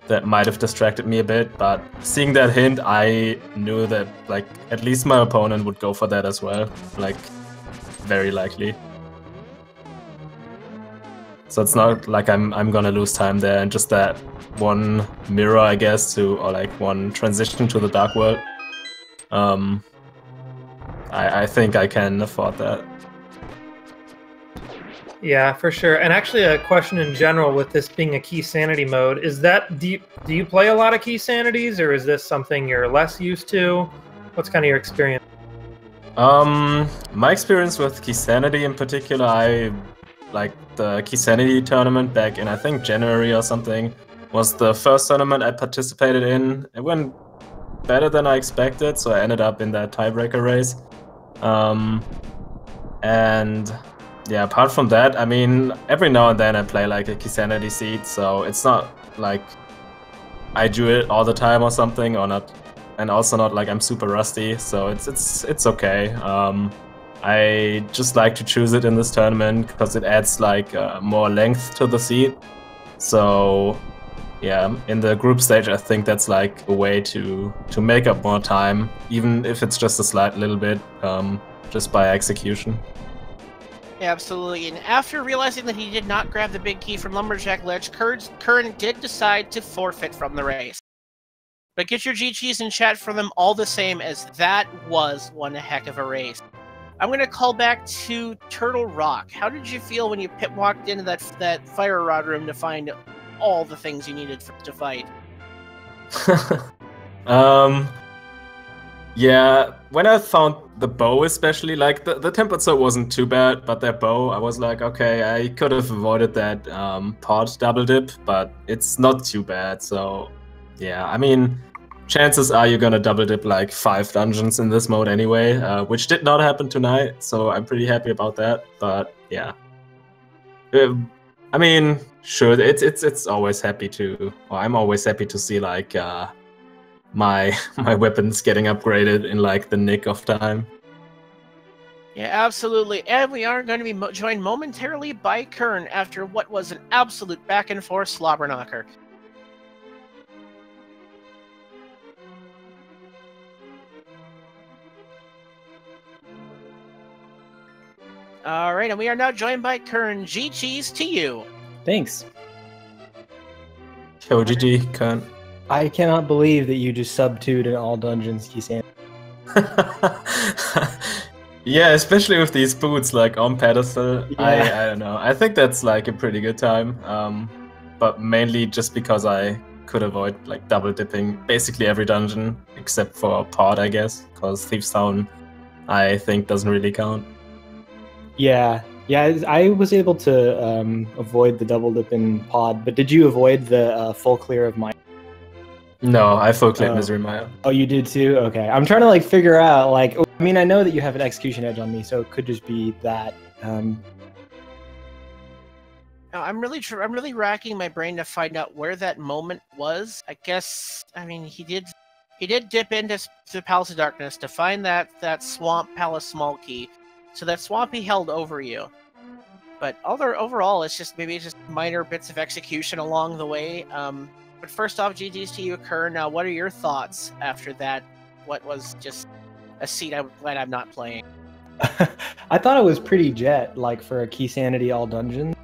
that might have distracted me a bit, but seeing that hint, I knew that like at least my opponent would go for that as well, like very likely. So it's not like I'm gonna lose time there, and just that one mirror, I guess, or like one transition to the Dark World. I think I can afford that. Yeah, for sure. And actually, a question in general with this being a Key Sanity mode is that do you play a lot of Key Sanities, or is this something you're less used to? What's kind of your experience? My experience with Key Sanity in particular, I like the Key Sanity tournament back in I think January or something was the first tournament I participated in. It went better than I expected, so I ended up in that tiebreaker race. And yeah, apart from that, I mean, every now and then I play like a Key Sanity seed, so it's not like I do it all the time or something, or not, and also not like I'm super rusty, so it's okay. I just like to choose it in this tournament because it adds like more length to the seed. So yeah, in the group stage, I think that's like a way to make up more time, even if it's just a slight little bit, just by execution. Absolutely, and after realizing that he did not grab the big key from Lumberjack Ledge, Qirn did decide to forfeit from the race. But get your GGs in chat for them all the same, as that was one heck of a race. I'm going to call back to Turtle Rock. How did you feel when you walked into that fire rod room to find all the things you needed to fight? Yeah, when I found the bow especially, like the tempered sword wasn't too bad, but that bow, I was like, okay, I could have avoided that pod double dip, but it's not too bad, so yeah, I mean, chances are you're gonna double dip like 5 dungeons in this mode anyway, which did not happen tonight, so I'm pretty happy about that, but yeah. I mean, sure, it's always happy to, or I'm always happy to see like my weapons getting upgraded in like the nick of time. Yeah, absolutely. And we are going to be joined momentarily by Qirn after what was an absolute back and forth slobber knocker. All right, and we are now joined by Qirn. GG's to you. Thanks. Yo, GG, Qirn. I cannot believe that you just sub-2'd in all dungeons, Kisan. Yeah, especially with these boots like on pedestal. Yeah. I don't know. I think that's like a pretty good time. But mainly just because I could avoid like double dipping basically every dungeon except for pod, I guess, because Thieves Town I think doesn't really count. Yeah, I was able to avoid the double dip in pod, but did you avoid the full clear of mine? No, I full cleared Misery Mire. Oh, you did too? Okay. I'm trying to like figure out, like, I mean, I know that you have an execution edge on me, so it could just be that. I'm really racking my brain to find out where that moment was. I guess, I mean, he did dip into the Palace of Darkness to find that Swamp Palace small key. So that Swampy held over you. But overall, it's just minor bits of execution along the way. But first off, GG's to you, Qirn. Now, what are your thoughts after that? What was just a seat I'm glad I'm not playing? I thought it was pretty jet, like for a Key Sanity all dungeon.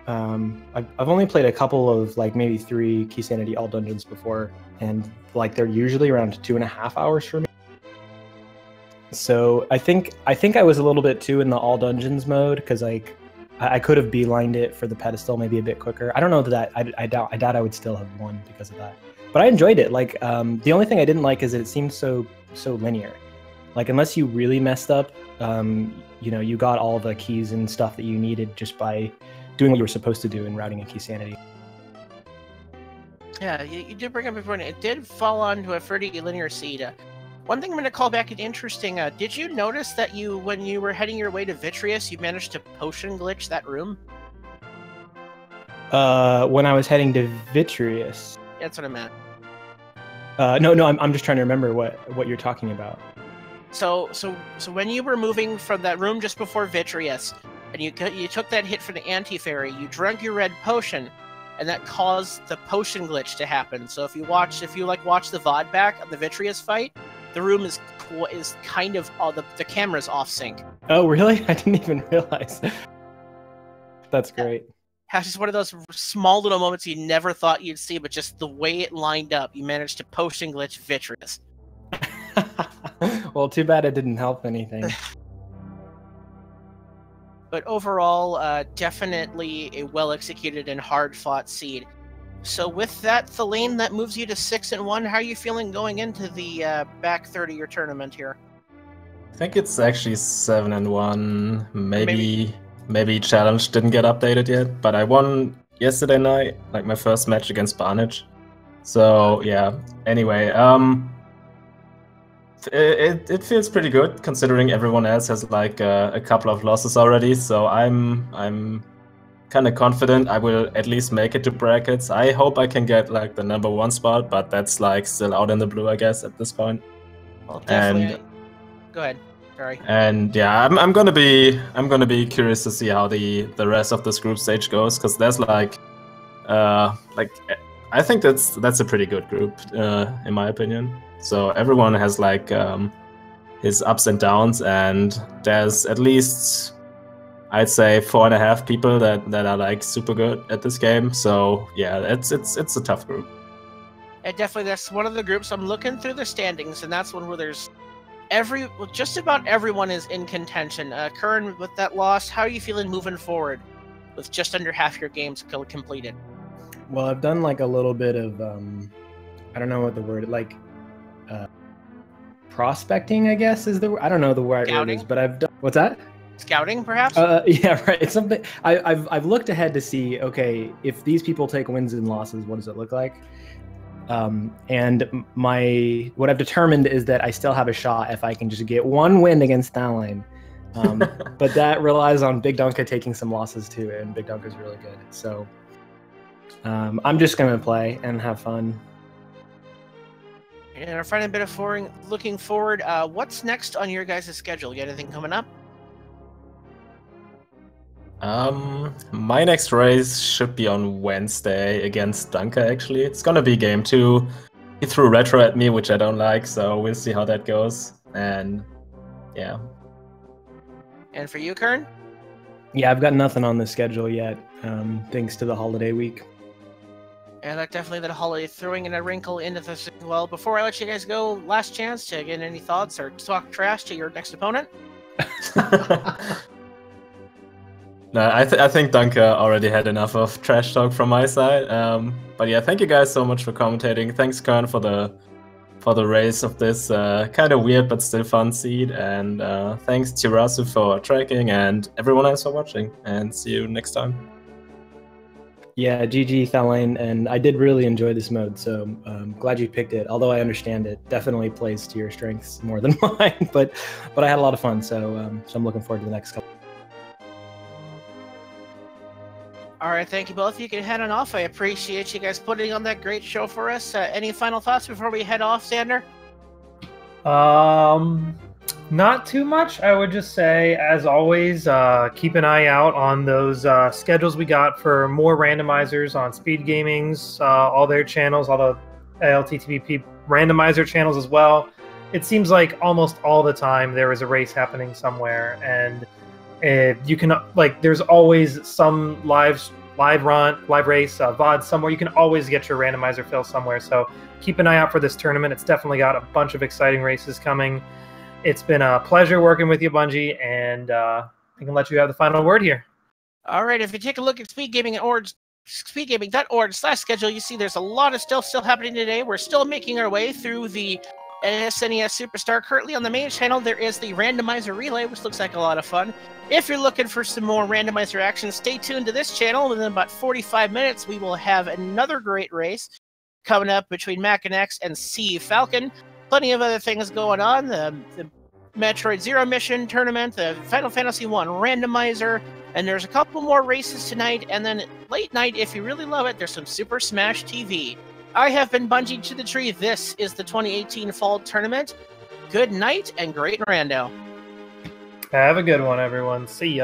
I've only played a couple of like maybe 3 Key Sanity all dungeons before, and like they're usually around 2.5 hours for me. So I think I was a little bit too in the all dungeons mode because like I could have beelined it for the pedestal maybe a bit quicker. I don't know that I doubt I would still have won because of that. But I enjoyed it. Like the only thing I didn't like is that it seemed so linear. Like unless you really messed up, you know, you got all the keys and stuff that you needed just by doing what you were supposed to do in routing and Key Sanity. Yeah, you did bring up a point. It did fall onto a pretty linear seed. One thing I'm going to call back interesting. Did you notice that when you were heading your way to Vitreous, you managed to potion glitch that room? When I was heading to Vitreous. That's what I meant. No, I'm just trying to remember what you're talking about. So when you were moving from that room just before Vitreous, and you took that hit for the anti-fairy, you drank your red potion, and that caused the potion glitch to happen. So if you watch the VOD back of the Vitreous fight, the room is kind of the camera's off sync. Oh really? I didn't even realize. That's great. It's just one of those small little moments you never thought you'd see, but just the way it lined up, you managed to potion glitch Vitreous. Well, too bad it didn't help anything. But overall, definitely a well-executed and hard-fought seed. So with that, Thalane, that moves you to 6-1. How are you feeling going into the back third of your tournament here? I think it's actually 7-1. Maybe challenge didn't get updated yet, but I won yesterday night, like my first match against Barnage. So yeah. Anyway, it feels pretty good considering everyone else has like a couple of losses already. So I'm kind of confident I will at least make it to brackets. I hope I can get like the #1 spot, but that's like still out in the blue, I guess, at this point. Well, definitely. Go ahead. Sorry. And yeah, I'm gonna be curious to see how the rest of this group stage goes, because there's like I think that's a pretty good group in my opinion. So everyone has like his ups and downs, and there's at least I'd say 4.5 people that are like super good at this game. So yeah, it's a tough group. And definitely, that's one of the groups I'm looking through the standings, and that's one where there's just about everyone is in contention. Qirn, with that loss, how are you feeling moving forward with just under half your games completed? Well, I've done like a little bit of I don't know what the word like prospecting, I guess is the I don't know the right word is, but I've done what's that? Scouting, perhaps? Yeah, right. It's something I've looked ahead to see. Okay, if these people take wins and losses, what does it look like? And what I've determined is that I still have a shot if I can just get 1 win against thalane. But that relies on Big Dunka taking some losses too, and Big Dunka's really good. So I'm just gonna play and have fun. And our final bit of looking forward, what's next on your guys' schedule? You got anything coming up? My next race should be on Wednesday against Dunka, actually. It's gonna be game 2. He threw retro at me, which I don't like, so we'll see how that goes. And yeah. And for you, Qirn? Yeah, I've got nothing on the schedule yet, thanks to the holiday week. And that holiday throwing in a wrinkle into this as well. Before I let you guys go, last chance to get any thoughts or talk trash to your next opponent. No, I think Dunka already had enough of trash talk from my side. But yeah, thank you guys so much for commentating. Thanks, Qirn, for the race of this kind of weird but still fun seed. And thanks, Tirasu, for tracking, and everyone else for watching. And see you next time. Yeah, GG Thalane, and I did really enjoy this mode, so glad you picked it. Although I understand it definitely plays to your strengths more than mine, but I had a lot of fun, so I'm looking forward to the next couple. All right, thank you both. You can head on off. I appreciate you guys putting on that great show for us. Any final thoughts before we head off, Xander? Not too much. I would just say, as always, keep an eye out on those schedules we got for more randomizers on Speed Gaming's, all their channels, all the ALTTPR randomizer channels as well. It seems like almost all the time there is a race happening somewhere, and you can there's always some live live race, VOD somewhere. You can always get your randomizer fill somewhere. So keep an eye out for this tournament. It's definitely got a bunch of exciting races coming. It's been a pleasure working with you, Bungie, and I can let you have the final word here. All right, if you take a look at speedgaming.org/schedule, you see there's a lot of stuff still happening today. We're still making our way through the SNES Superstar. Currently on the main channel, there is the Randomizer Relay, which looks like a lot of fun. If you're looking for some more Randomizer action, stay tuned to this channel. Within about 45 minutes, we will have another great race coming up between Mac and X and Sea Falcon. Plenty of other things going on. The Metroid Zero Mission Tournament, the Final Fantasy 1 Randomizer, and there's a couple more races tonight, and then late night, if you really love it, there's some Super Smash TV. I have been Bungie to the Tree. This is the 2018 Fall Tournament. Good night and great rando. Have a good one, everyone. See ya.